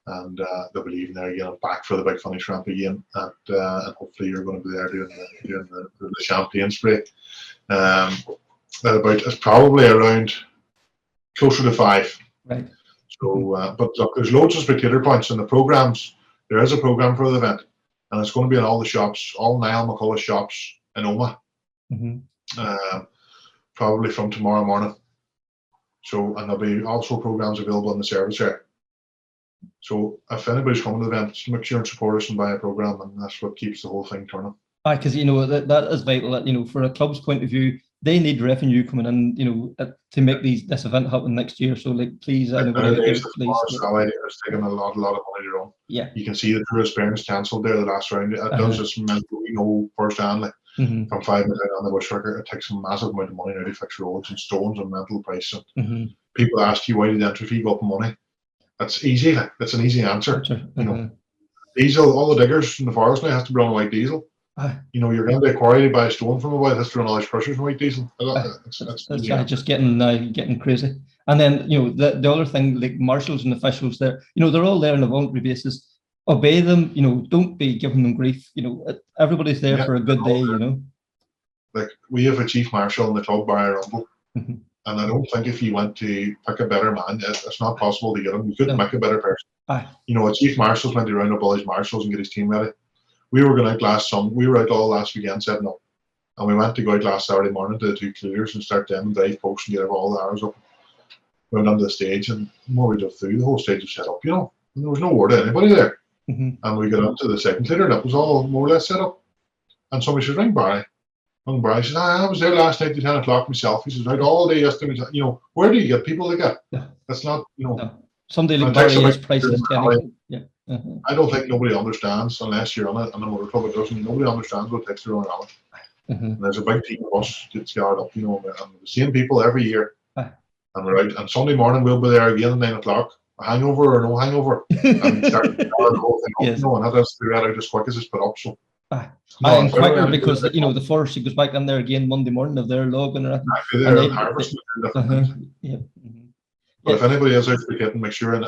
And they'll be leaving there again and back for the big finish ramp again. And hopefully you're going to be there doing the champagne spray. It's probably around closer to 5. Right. So, but look, there's loads of spectator points in the programs. There is a program for the event, and it's going to be in all the shops, all Niall McCullough shops in Omagh, probably from tomorrow morning. So, and there'll be also programs available in the service area. So if anybody's coming to the event, make sure and support us and buy a program, and that's what keeps the whole thing turning. Because that is vital. That for a club's point of view, they need revenue coming in. To make this event happen next year. So please, anybody out there, Nowadays, please. It's taking a lot of money to run. Yeah. You can see the tourist parents cancelled there the last round. It does just mean firsthand, like from 5 minutes on the Bushwhacker, it takes a massive amount of money now to fix roads and stones and mental price. And people ask you, why did the entry fee go up in money? That's easy. That's an easy answer. Diesel, all the diggers in the forest now has to be on white diesel. You're going to a quarry to buy a stone from a white, has to run all these crushers from white diesel. That's just getting crazy. And then the other thing, like marshals and officials, they're all there on a voluntary basis. Obey them. Don't be giving them grief. Everybody's there for a good day. Like we have a chief marshal in the club, Barry Rumble. And I don't think if you went to pick a better man, it's not possible to get him. You couldn't make a better person. A chief marshal's went to round up all his marshals and get his team ready. We were going out we were out all last weekend setting up. And we went to go out last Saturday morning to the 2 clears and start them and drive posts and get all the hours up. We went onto the stage, and the more we drove through, the whole stage was set up, and there was no word of anybody there. And we got onto the second clear, and it was all more or less set up. And somebody said, ring Barry. And Barry says, I was there last night at 10 o'clock myself. He says, right, all day yesterday. Where do you get people like that? That's not, No. Somebody like Barry is priceless. I don't think nobody understands, unless you're on a motor club, nobody understands what it takes to run a rally. And there's a big team of us gets gathered up, and the same people every year. And we're out, and Sunday morning we'll be there again at 9 o'clock, a hangover or no hangover, and start the whole thing up, and that has to be out as quick as it's put up. So. And quicker because the forest goes back in there again Monday morning if they're logging or anything. But if anybody is out for getting, make sure and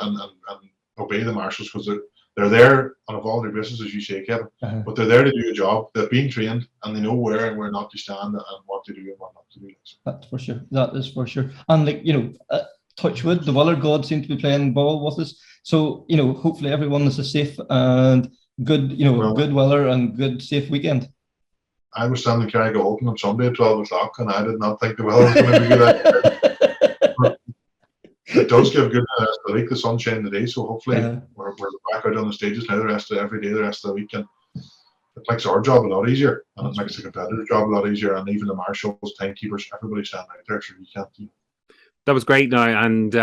obey the marshals, because they're there on a voluntary basis, as you say, Kevin. But they're there to do a job. They're being trained, and they know where and where not to stand and what to do and what not to do. That's for sure. That is for sure. And touch wood, the weather god seems to be playing ball with us. So hopefully everyone is a safe and good, good weather and good safe weekend. I was standing in Carrigaholt on Sunday at 12 o'clock, and I did not think the weather was going to be good. It does give good the rest of the week, the sunshine today, so hopefully we're back out on the stages now every day, the rest of the weekend. It makes our job a lot easier, and it makes the competitor's job a lot easier, and even the marshals, timekeepers, everybody standing out there, so you can't. That was great now, and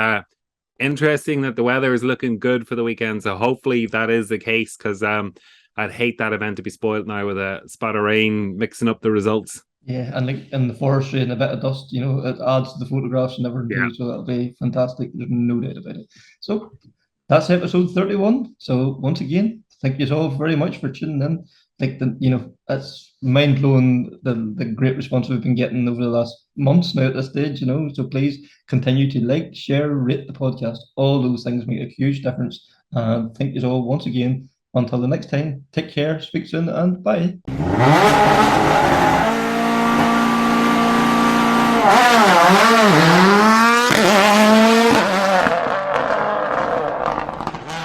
interesting that the weather is looking good for the weekend, so hopefully that is the case, because I'd hate that event to be spoiled now with a spot of rain mixing up the results. Yeah, and in the forestry and a bit of dust, it adds to the photographs and everything, so that'll be fantastic. There's no doubt about it. So that's episode 31. So once again, thank you all very much for tuning in. It's mind blowing the great response we've been getting over the last months now at this stage. So please continue to like, share, rate the podcast. All those things make a huge difference. And thank you all once again. Until the next time, take care, speak soon, and bye. Ah!